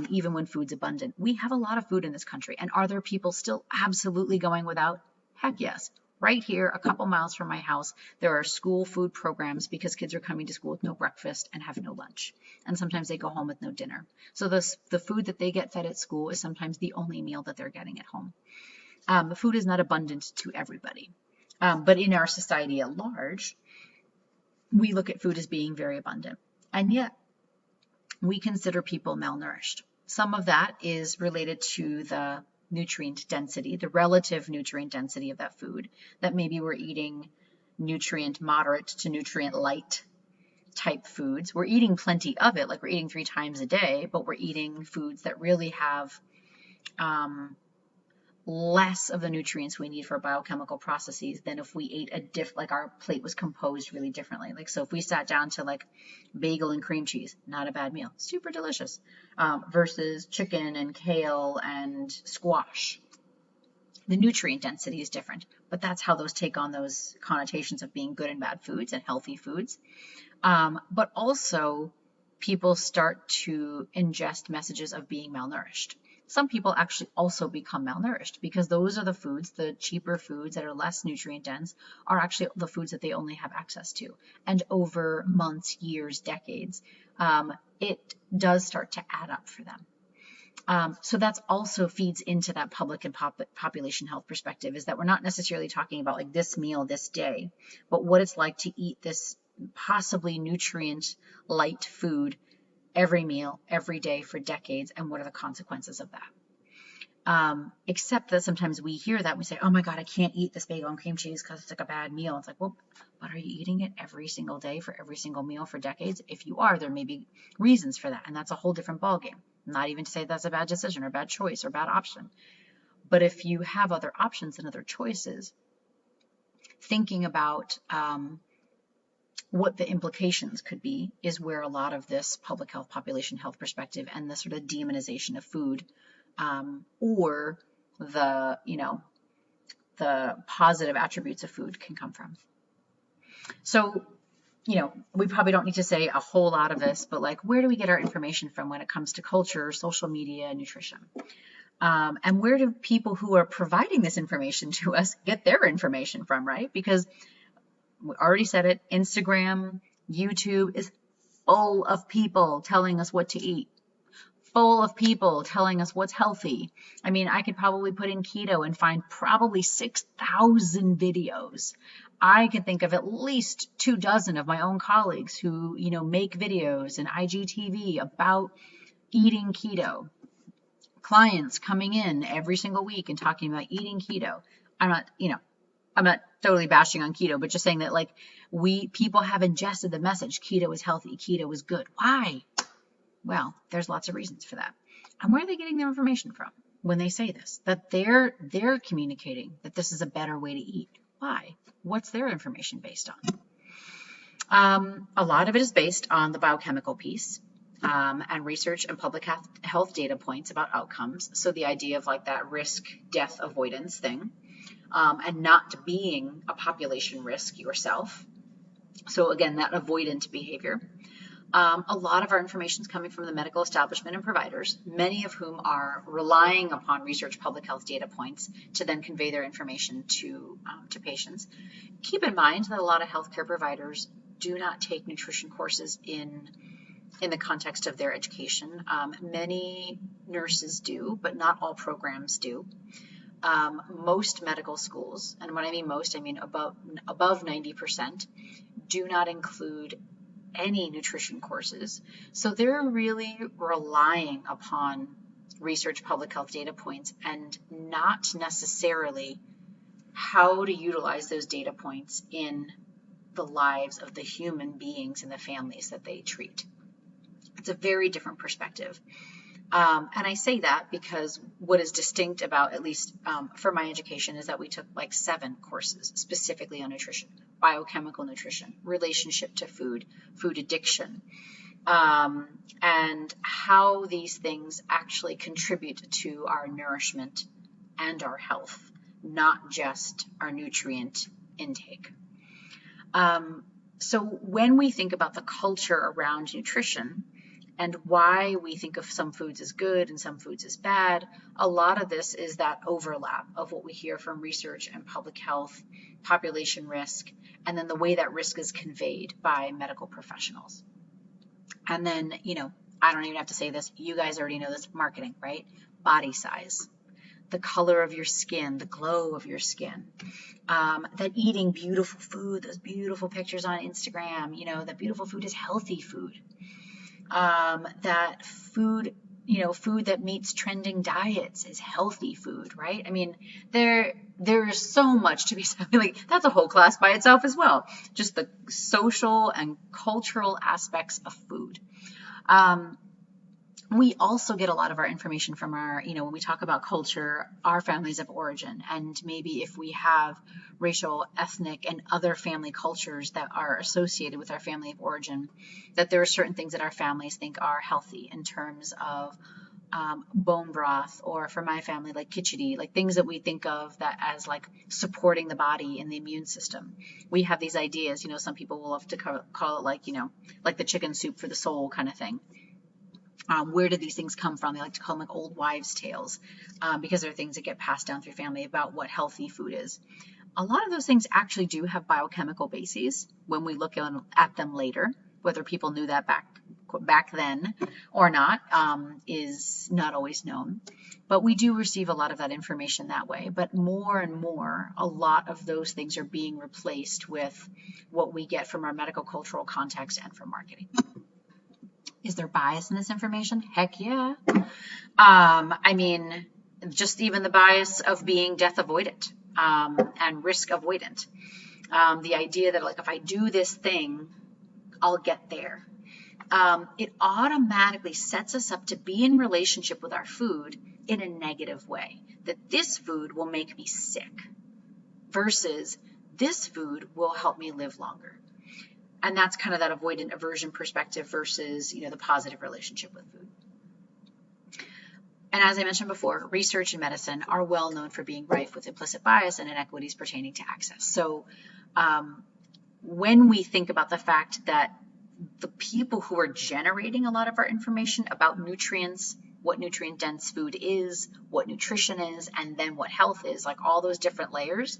even when food's abundant. We have a lot of food in this country, and are there people still absolutely going without? Heck yes. Right here, a couple miles from my house, there are school food programs because kids are coming to school with no breakfast and have no lunch. And sometimes they go home with no dinner. So the food that they get fed at school is sometimes the only meal that they're getting at home. The food is not abundant to everybody. But in our society at large, we look at food as being very abundant. And yet, we consider people malnourished. Some of that is related to the nutrient density, the relative nutrient density of that food, that maybe we're eating nutrient moderate to nutrient light type foods. We're eating plenty of it, like we're eating 3 times a day, but we're eating foods that really have less of the nutrients we need for biochemical processes than if we ate like our plate was composed really differently. Like, so if we sat down to like bagel and cream cheese, not a bad meal, super delicious, versus chicken and kale and squash. The nutrient density is different, but that's how those take on those connotations of being good and bad foods and healthy foods. But also people start to ingest messages of being malnourished. Some people actually also become malnourished because those are the foods, the cheaper foods that are less nutrient dense, are actually the foods that they only have access to. And over months, years, decades, it does start to add up for them. So that's also feeds into that public and population health perspective, is that we're not necessarily talking about like this meal this day, but what it's like to eat this possibly nutrient light food every meal, every day for decades, and what are the consequences of that? Except that sometimes we hear that and we say, oh my God, I can't eat this bagel and cream cheese because it's like a bad meal. It's like, well, but are you eating it every single day for every single meal for decades? If you are, there may be reasons for that, and that's a whole different ballgame. Not even to say that's a bad decision or bad choice or bad option. But if you have other options and other choices, thinking about what the implications could be is where a lot of this public health, population health perspective and the sort of demonization of food, or the, the positive attributes of food can come from. So, we probably don't need to say a whole lot of this, but like, where do we get our information from when it comes to culture, social media, nutrition? And where do people who are providing this information to us get their information from, right? Because we already said it, Instagram, YouTube is full of people telling us what to eat, full of people telling us what's healthy. I mean, I could probably put in keto and find probably 6,000 videos. I can think of at least 24 of my own colleagues who, make videos and IGTV about eating keto. Clients coming in every single week and talking about eating keto. I'm not totally bashing on keto, but just saying that like people have ingested the message, keto is healthy, keto is good. Why? Well, there's lots of reasons for that. And where are they getting their information from when they say this? That they're communicating that this is a better way to eat. Why? What's their information based on? A lot of it is based on the biochemical piece, and research and public health data points about outcomes. So the idea of like that risk death avoidance thing. And not being a population risk yourself. So again, that avoidant behavior. A lot of our information is coming from the medical establishment and providers, many of whom are relying upon research public health data points to then convey their information to patients. Keep in mind that a lot of healthcare providers do not take nutrition courses in the context of their education. Many nurses do, but not all programs do. Most medical schools, and when I mean most, I mean above 90%, do not include any nutrition courses. So they're really relying upon research public health data points and not necessarily how to utilize those data points in the lives of the human beings and the families that they treat. It's a very different perspective. And I say that because what is distinct about, at least for my education, is that we took like 7 courses specifically on nutrition, biochemical nutrition, relationship to food, food addiction, and how these things actually contribute to our nourishment and our health, not just our nutrient intake. So when we think about the culture around nutrition, and why we think of some foods as good and some foods as bad. A lot of this is that overlap of what we hear from research and public health, population risk, and then the way that risk is conveyed by medical professionals. And then, I don't even have to say this, you guys already know this, marketing, right? Body size, the color of your skin, the glow of your skin, that eating beautiful food, those beautiful pictures on Instagram, that beautiful food is healthy food. That food, food that meets trending diets is healthy food, right? I mean, there is so much to be said. Like, that's a whole class by itself as well. Just the social and cultural aspects of food. We also get a lot of our information from our, when we talk about culture, our families of origin, and maybe if we have racial, ethnic, and other family cultures that are associated with our family of origin, that there are certain things that our families think are healthy in terms of bone broth, or for my family, like khichdi, like things that we think of that as like supporting the body and the immune system. We have these ideas, some people will love to call it like the chicken soup for the soul kind of thing. Where do these things come from? They like to call them like old wives' tales, because they're things that get passed down through family about what healthy food is. A lot of those things actually do have biochemical bases when we look at them later. Whether people knew that back then or not is not always known. But we do receive a lot of that information that way. But more and more, a lot of those things are being replaced with what we get from our medical cultural context and from marketing. Is there bias in this information? Heck yeah. I mean, just even the bias of being death avoidant and risk avoidant. The idea that, like, if I do this thing, I'll get there. It automatically sets us up to be in relationship with our food in a negative way. That this food will make me sick versus this food will help me live longer. And that's kind of that avoidant aversion perspective versus, the positive relationship with food. And as I mentioned before, research and medicine are well known for being rife with implicit bias and inequities pertaining to access. So when we think about the fact that the people who are generating a lot of our information about nutrients, what nutrient dense food is, what nutrition is, and then what health is, like all those different layers,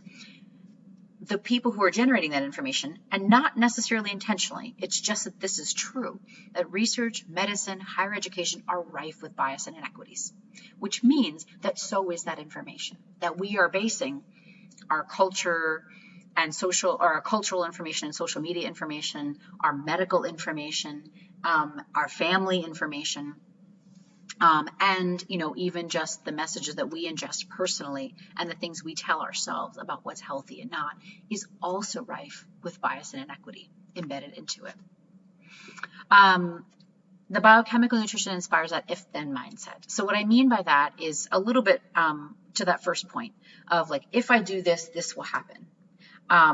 the people who are generating that information, and not necessarily intentionally, it's just that this is true, that research, medicine, higher education are rife with bias and inequities, which means that so is that information, that we are basing our culture and social, or our cultural information and social media information, our medical information, our family information, and even just the messages that we ingest personally and the things we tell ourselves about what's healthy and not is also rife with bias and inequity embedded into it. The biochemical nutrition inspires that if-then mindset. So what I mean by that is a little bit to that first point of like, if I do this, this will happen.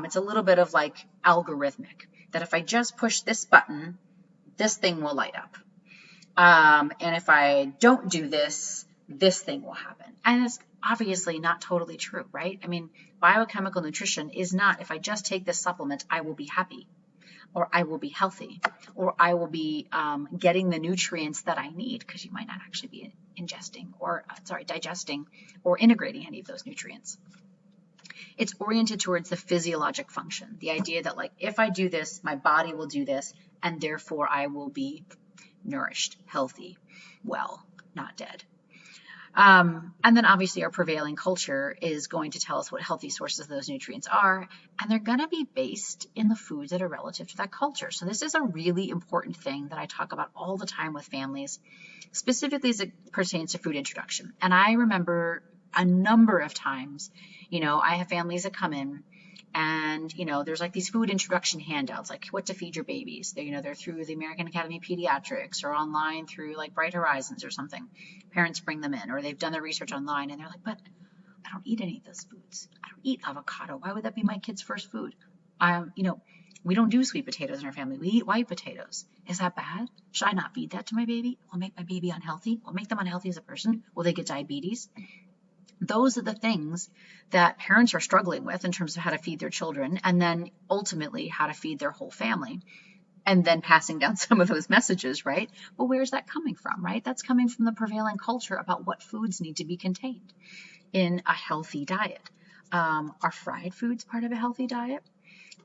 It's a little bit of like algorithmic, that if I just push this button, this thing will light up. And if I don't do this, this thing will happen. And it's obviously not totally true, right? I mean, biochemical nutrition is not, if I just take this supplement, I will be happy, or I will be healthy, or I will be getting the nutrients that I need, because you might not actually be digesting or integrating any of those nutrients. It's oriented towards the physiologic function, the idea that like, if I do this, my body will do this, and therefore I will be nourished, healthy, well, not dead. And then obviously our prevailing culture is going to tell us what healthy sources of those nutrients are, and they're going to be based in the foods that are relative to that culture. So this is a really important thing that I talk about all the time with families, specifically as it pertains to food introduction. And I remember a number of times, I have families that come in and, there's like these food introduction handouts, like what to feed your babies. They're through the American Academy of Pediatrics or online through like Bright Horizons or something. Parents bring them in, or they've done their research online and they're like, but I don't eat any of those foods. I don't eat avocado. Why would that be my kid's first food? We don't do sweet potatoes in our family. We eat white potatoes. Is that bad? Should I not feed that to my baby? Will make my baby unhealthy? Will make them unhealthy as a person? Will they get diabetes? Those are the things that parents are struggling with in terms of how to feed their children, and then ultimately how to feed their whole family. and then passing down some of those messages, right? But where's that coming from, right? That's coming from the prevailing culture about what foods need to be contained in a healthy diet. Are fried foods part of a healthy diet?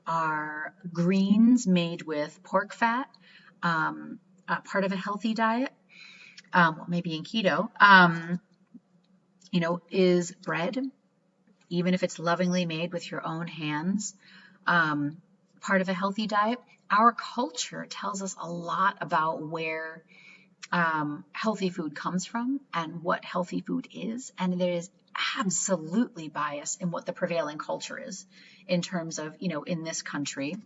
Are greens made with pork fat part of a healthy diet? Well, maybe in keto. Is bread, even if it's lovingly made with your own hands, part of a healthy diet? Our culture tells us a lot about where healthy food comes from and what healthy food is, and there is absolutely bias in what the prevailing culture is in terms of, in this country,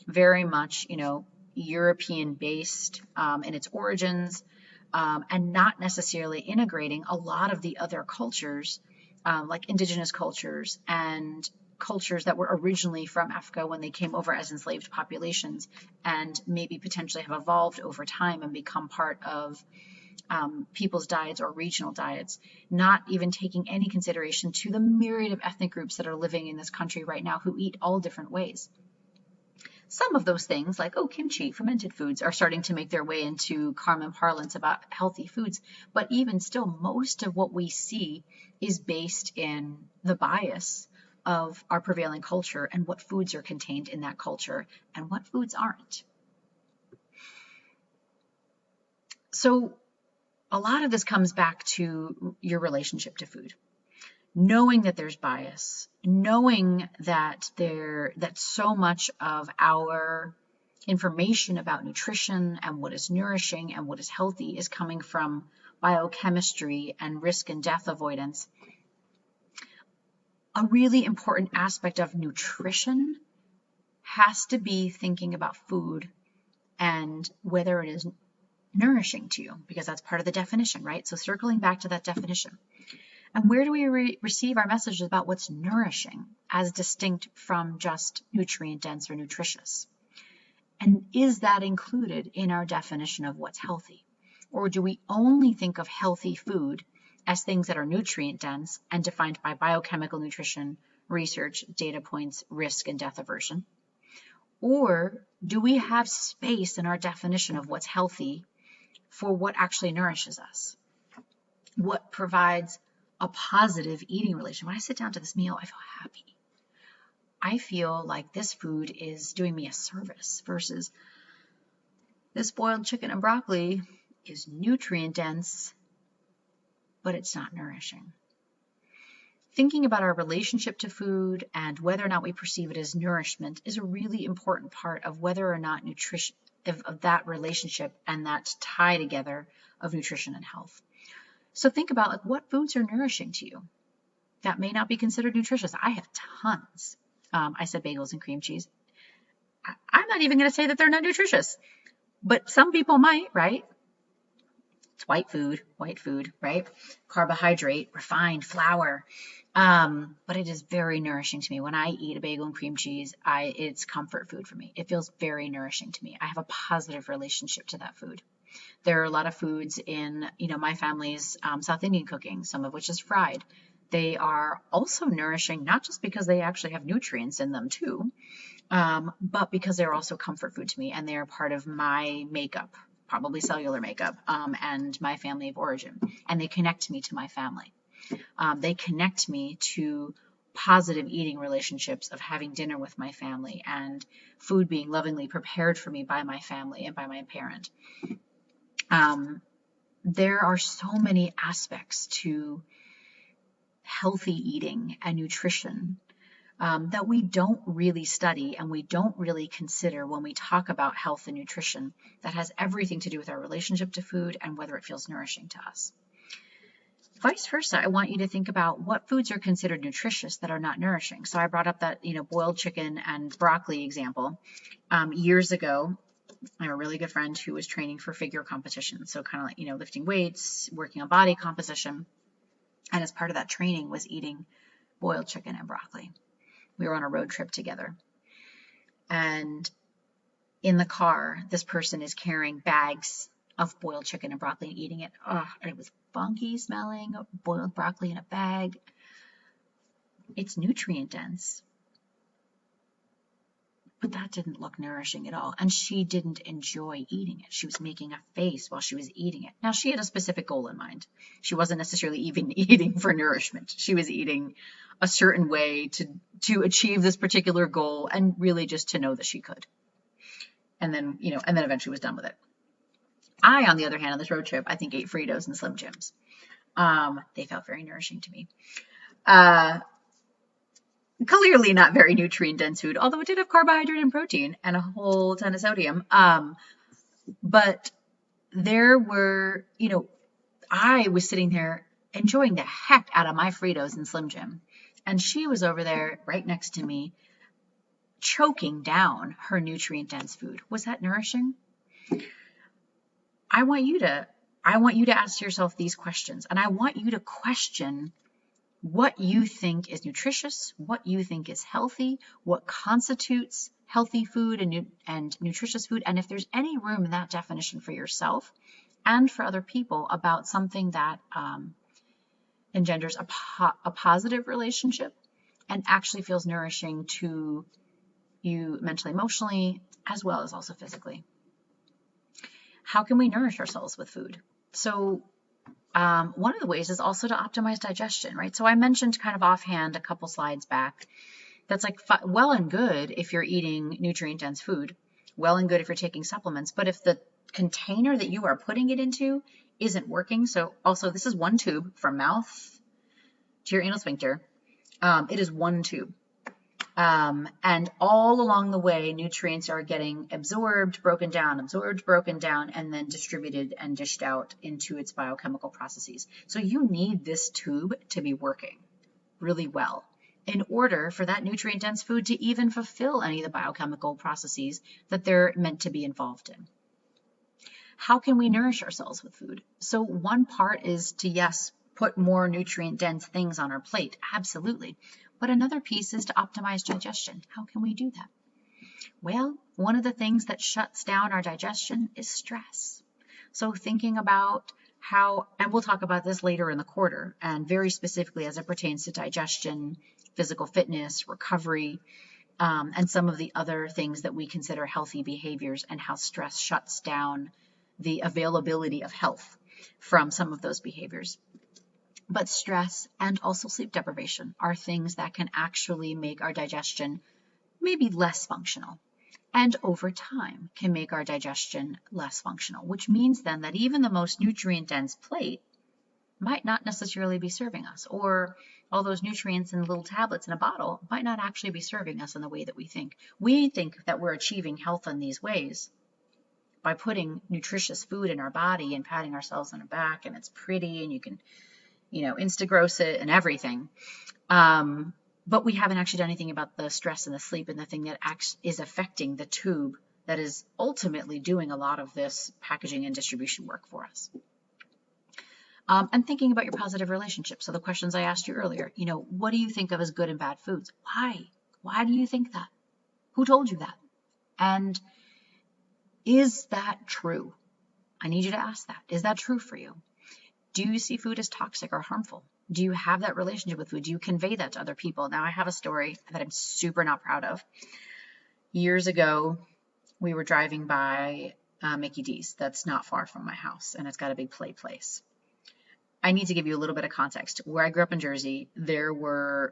very much, European based in its origins, and not necessarily integrating a lot of the other cultures, like indigenous cultures and cultures that were originally from Africa when they came over as enslaved populations, and maybe potentially have evolved over time and become part of people's diets or regional diets, not even taking any consideration to the myriad of ethnic groups that are living in this country right now who eat all different ways. Some of those things, like, kimchi, fermented foods, are starting to make their way into common parlance about healthy foods. But even still, most of what we see is based in the bias of our prevailing culture and what foods are contained in that culture and what foods aren't. So a lot of this comes back to your relationship to food. Knowing that there's bias, knowing that so much of our information about nutrition and what is nourishing and what is healthy is coming from biochemistry and risk and death avoidance. A really important aspect of nutrition has to be thinking about food and whether it is nourishing to you, because that's part of the definition, right? So circling back to that definition. And where do we receive our messages about what's nourishing as distinct from just nutrient dense or nutritious? And is that included in our definition of what's healthy? Or do we only think of healthy food as things that are nutrient dense and defined by biochemical nutrition, research, data points, risk, and death aversion? Or do we have space in our definition of what's healthy for what actually nourishes us? What provides a positive eating relation? When I sit down to this meal, I feel happy. I feel like this food is doing me a service versus this boiled chicken and broccoli is nutrient dense, but it's not nourishing. Thinking about our relationship to food and whether or not we perceive it as nourishment is a really important part of whether or not nutrition, of that relationship and that tie together of nutrition and health. So think about, like, what foods are nourishing to you that may not be considered nutritious. I have tons. I said bagels and cream cheese. I'm not even going to say that they're not nutritious, but some people might, right? It's white food, right? Carbohydrate, refined flour. But it is very nourishing to me. When I eat a bagel and cream cheese, it's comfort food for me. It feels very nourishing to me. I have a positive relationship to that food. There are a lot of foods in, my family's South Indian cooking, some of which is fried. They are also nourishing, not just because they actually have nutrients in them too, but because they're also comfort food to me and they are part of my makeup, probably cellular makeup, and my family of origin. And they connect me to my family. They connect me to positive eating relationships of having dinner with my family and food being lovingly prepared for me by my family and by my parent. There are so many aspects to healthy eating and nutrition that we don't really study and we don't really consider when we talk about health and nutrition that has everything to do with our relationship to food and whether it feels nourishing to us. Vice versa, I want you to think about what foods are considered nutritious that are not nourishing. So I brought up that, boiled chicken and broccoli example. Years ago, I have a really good friend who was training for figure competition. So kind of like, lifting weights, working on body composition. And as part of that training was eating boiled chicken and broccoli. We were on a road trip together. And in the car, this person is carrying bags of boiled chicken and broccoli and eating it. Oh, and it was funky smelling, boiled broccoli in a bag. It's nutrient dense, but that didn't look nourishing at all. And she didn't enjoy eating it. She was making a face while she was eating it. Now, she had a specific goal in mind. She wasn't necessarily even eating for nourishment. She was eating a certain way to achieve this particular goal and really just to know that she could. And then, and then eventually was done with it. I, on the other hand, on this road trip, I think ate Fritos and Slim Jims. They felt very nourishing to me. Clearly not very nutrient dense food, although it did have carbohydrate and protein and a whole ton of sodium. But there were, I was sitting there enjoying the heck out of my Fritos and Slim Jim. And she was over there right next to me, choking down her nutrient dense food. Was that nourishing? I want you to ask yourself these questions, and I want you to question what you think is nutritious, what you think is healthy, what constitutes healthy food and nutritious food, and if there's any room in that definition for yourself and for other people about something that engenders a positive relationship and actually feels nourishing to you mentally, emotionally, as well as also physically. How can we nourish ourselves with food? So one of the ways is also to optimize digestion, right? So I mentioned kind of offhand a couple slides back. That's like well and good if you're eating nutrient-dense food, well and good if you're taking supplements, but if the container that you are putting it into isn't working, so also this is one tube from mouth to your anal sphincter. It is one tube. And all along the way, nutrients are getting absorbed, broken down, and then distributed and dished out into its biochemical processes. So you need this tube to be working really well in order for that nutrient-dense food to even fulfill any of the biochemical processes that they're meant to be involved in. How can we nourish ourselves with food? So one part is to, yes, put more nutrient-dense things on our plate, absolutely. But another piece is to optimize digestion. How can we do that? Well, one of the things that shuts down our digestion is stress. So thinking about how, and we'll talk about this later in the quarter, and very specifically as it pertains to digestion, physical fitness, recovery, and some of the other things that we consider healthy behaviors and how stress shuts down the availability of health from some of those behaviors. But stress and also sleep deprivation are things that can actually make our digestion maybe less functional, and over time can make our digestion less functional, which means then that even the most nutrient-dense plate might not necessarily be serving us, or all those nutrients in little tablets in a bottle might not actually be serving us in the way that we think. We think that we're achieving health in these ways by putting nutritious food in our body and patting ourselves on the back, and it's pretty, and you can Instagross it and everything. But we haven't actually done anything about the stress and the sleep and the thing that is affecting the tube that is ultimately doing a lot of this packaging and distribution work for us. And thinking about your positive relationships. So the questions I asked you earlier, what do you think of as good and bad foods? Why? Why do you think that? Who told you that? And is that true? I need you to ask that. Is that true for you? Do you see food as toxic or harmful? Do you have that relationship with food? Do you convey that to other people? Now, I have a story that I'm super not proud of. Years ago, we were driving by Mickey D's. That's not far from my house, and it's got a big play place. I need to give you a little bit of context. Where I grew up in Jersey, there was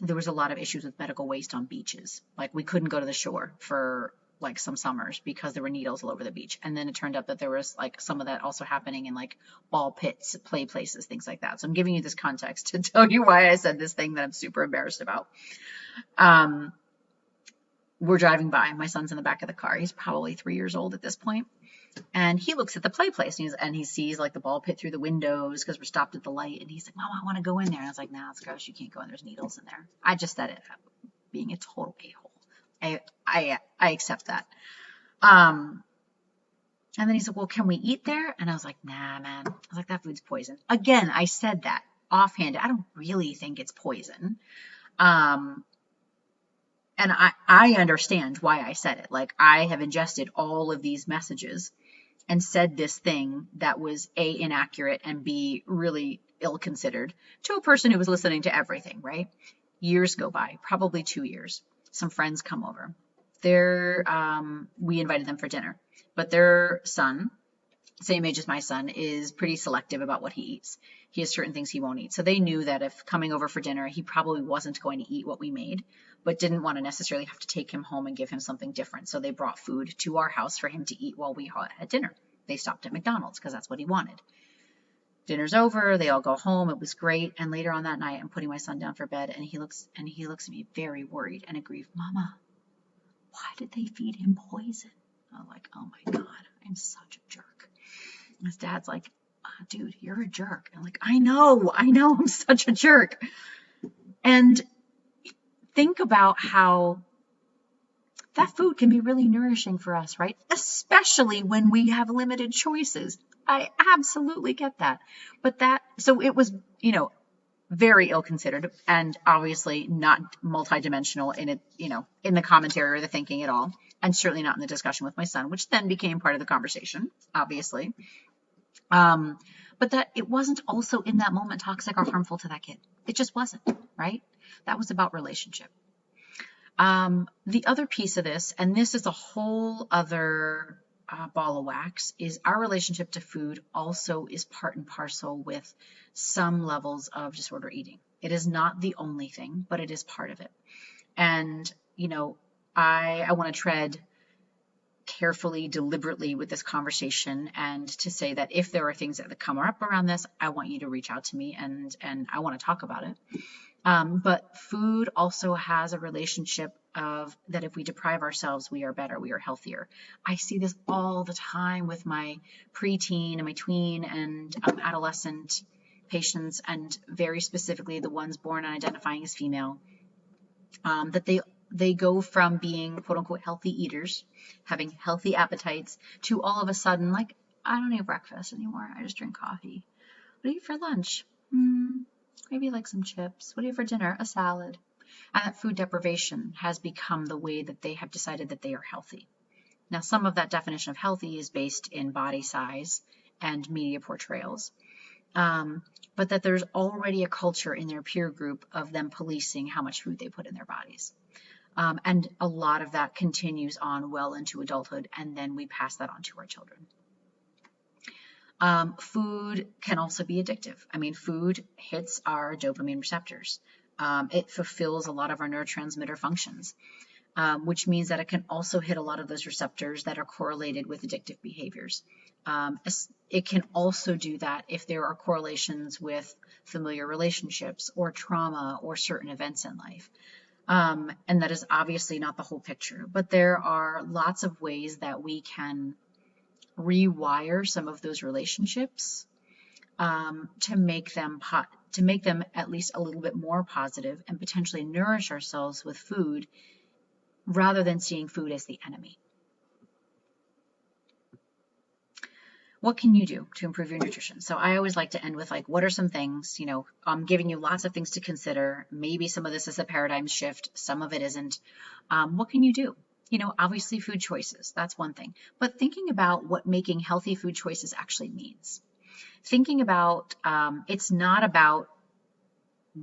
a lot of issues with medical waste on beaches. Like, we couldn't go to the shore for like some summers because there were needles all over the beach. And then it turned out that there was like some of that also happening in like ball pits, play places, things like that. So I'm giving you this context to tell you why I said this thing that I'm super embarrassed about. We're driving by. My son's in the back of the car. He's probably 3 years old at this point. And he looks at the play place and he sees like the ball pit through the windows because we're stopped at the light. And he's like, Mom, I want to go in there. And I was like, nah, it's gross. You can't go in. There's needles in there. I just said it being a total a-hole. I accept that. And then he said, well, can we eat there? And I was like, nah, man. I was like, that food's poison. Again, I said that offhand. I don't really think it's poison. And I understand why I said it. Like, I have ingested all of these messages and said this thing that was A, inaccurate, and B, really ill-considered to a person who was listening to everything, right? Years go by, probably 2 years. Some friends come over. we invited them for dinner, but their son, same age as my son, is pretty selective about what he eats. He has certain things he won't eat. So they knew that if coming over for dinner, he probably wasn't going to eat what we made, but didn't want to necessarily have to take him home and give him something different. So they brought food to our house for him to eat while we had dinner. They stopped at McDonald's because that's what he wanted. Dinner's over, they all go home. It was great. And later on that night, I'm putting my son down for bed, and he looks at me very worried and aggrieved. Mama, why did they feed him poison? I'm like, oh my God, I'm such a jerk. His dad's like, dude, you're a jerk. I'm like, I know, I'm such a jerk. And think about how that food can be really nourishing for us, right? Especially when we have limited choices. I absolutely get that. But so it was, very ill-considered and obviously not multidimensional in it, in the commentary or the thinking at all, and certainly not in the discussion with my son, which then became part of the conversation, obviously. But that it wasn't also in that moment toxic or harmful to that kid. It just wasn't, right? That was about relationship. The other piece of this, and this is a whole other ball of wax, is our relationship to food also is part and parcel with some levels of disorder eating. It is not the only thing, but it is part of it. And, I want to tread carefully, deliberately with this conversation, and to say that if there are things that come up around this, I want you to reach out to me and I want to talk about it. But food also has a relationship of that if we deprive ourselves, we are better, we are healthier. I see this all the time with my preteen and my tween and adolescent patients, and very specifically the ones born and identifying as female, that they go from being quote unquote healthy eaters, having healthy appetites, to all of a sudden, like, I don't eat breakfast anymore. I just drink coffee. What do you eat for lunch? Maybe like some chips. What do you eat for dinner? A salad. And that food deprivation has become the way that they have decided that they are healthy. Now, some of that definition of healthy is based in body size and media portrayals. But that there's already a culture in their peer group of them policing how much food they put in their bodies. And a lot of that continues on well into adulthood, and then we pass that on to our children. Food can also be addictive. I mean, food hits our dopamine receptors. It fulfills a lot of our neurotransmitter functions, which means that it can also hit a lot of those receptors that are correlated with addictive behaviors. It can also do that if there are correlations with familiar relationships or trauma or certain events in life. And that is obviously not the whole picture, but there are lots of ways that we can rewire some of those relationships to make them at least a little bit more positive, and potentially nourish ourselves with food rather than seeing food as the enemy. What can you do to improve your nutrition? So I always like to end with, like, what are some things, I'm giving you lots of things to consider. Maybe some of this is a paradigm shift, some of it isn't. What can you do? Obviously food choices, that's one thing, but thinking about what making healthy food choices actually means. Thinking about, it's not about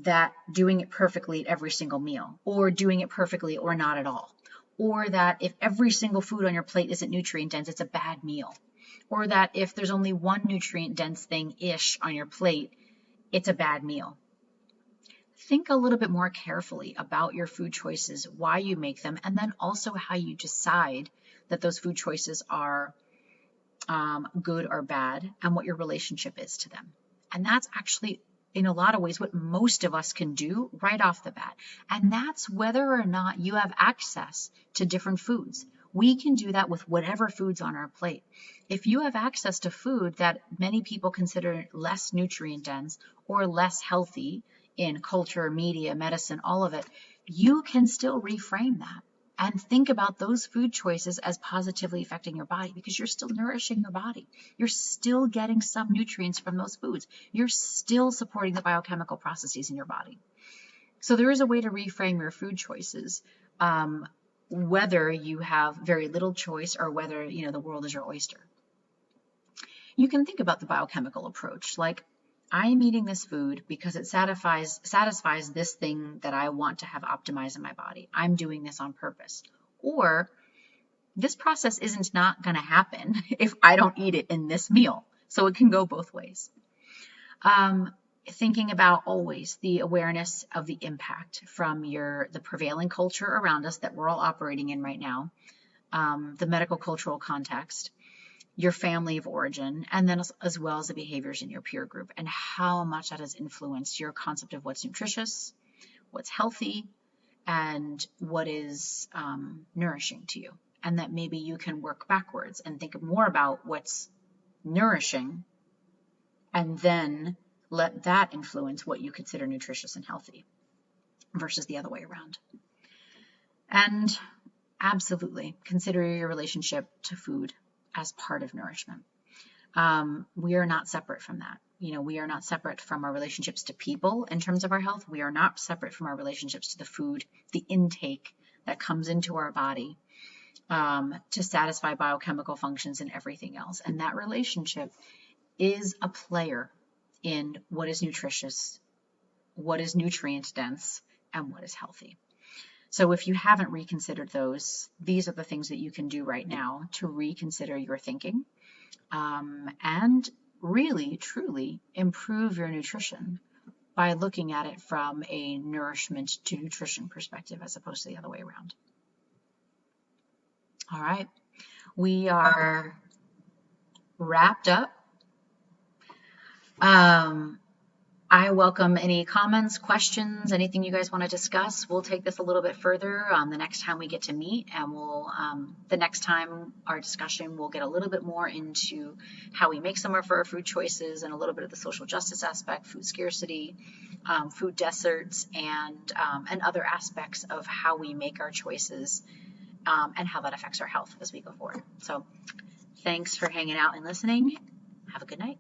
that doing it perfectly at every single meal, or doing it perfectly or not at all, or that if every single food on your plate isn't nutrient dense, it's a bad meal, or that if there's only one nutrient dense thing-ish on your plate, it's a bad meal. Think a little bit more carefully about your food choices, why you make them, and then also how you decide that those food choices are good or bad, and what your relationship is to them. And that's actually, in a lot of ways, what most of us can do right off the bat. And that's whether or not you have access to different foods. We can do that with whatever food's on our plate. If you have access to food that many people consider less nutrient dense or less healthy in culture, media, medicine, all of it, you can still reframe that and think about those food choices as positively affecting your body, because you're still nourishing your body. You're still getting some nutrients from those foods. You're still supporting the biochemical processes in your body. So there is a way to reframe your food choices, whether you have very little choice or whether, the world is your oyster. You can think about the biochemical approach, like, I'm eating this food because it satisfies this thing that I want to have optimized in my body. I'm doing this on purpose. Or this process isn't not going to happen if I don't eat it in this meal. So it can go both ways. Thinking about always the awareness of the impact from the prevailing culture around us that we're all operating in right now, the medical cultural context, your family of origin, and then as well as the behaviors in your peer group, and how much that has influenced your concept of what's nutritious, what's healthy, and what is nourishing to you. And that maybe you can work backwards and think more about what's nourishing and then let that influence what you consider nutritious and healthy versus the other way around. And absolutely consider your relationship to food as part of nourishment. We are not separate from that. We are not separate from our relationships to people in terms of our health. We are not separate from our relationships to the food, the intake that comes into our body to satisfy biochemical functions and everything else. And that relationship is a player in what is nutritious, what is nutrient dense, and what is healthy. So if you haven't reconsidered those, these are the things that you can do right now to reconsider your thinking and really, truly improve your nutrition by looking at it from a nourishment to nutrition perspective as opposed to the other way around. All right, we are wrapped up. I welcome any comments, questions, anything you guys want to discuss. We'll take this a little bit further the next time we get to meet, and the next time our discussion will get a little bit more into how we make some of our food choices and a little bit of the social justice aspect, food scarcity, food deserts, and other aspects of how we make our choices and how that affects our health as we go forward. So thanks for hanging out and listening. Have a good night.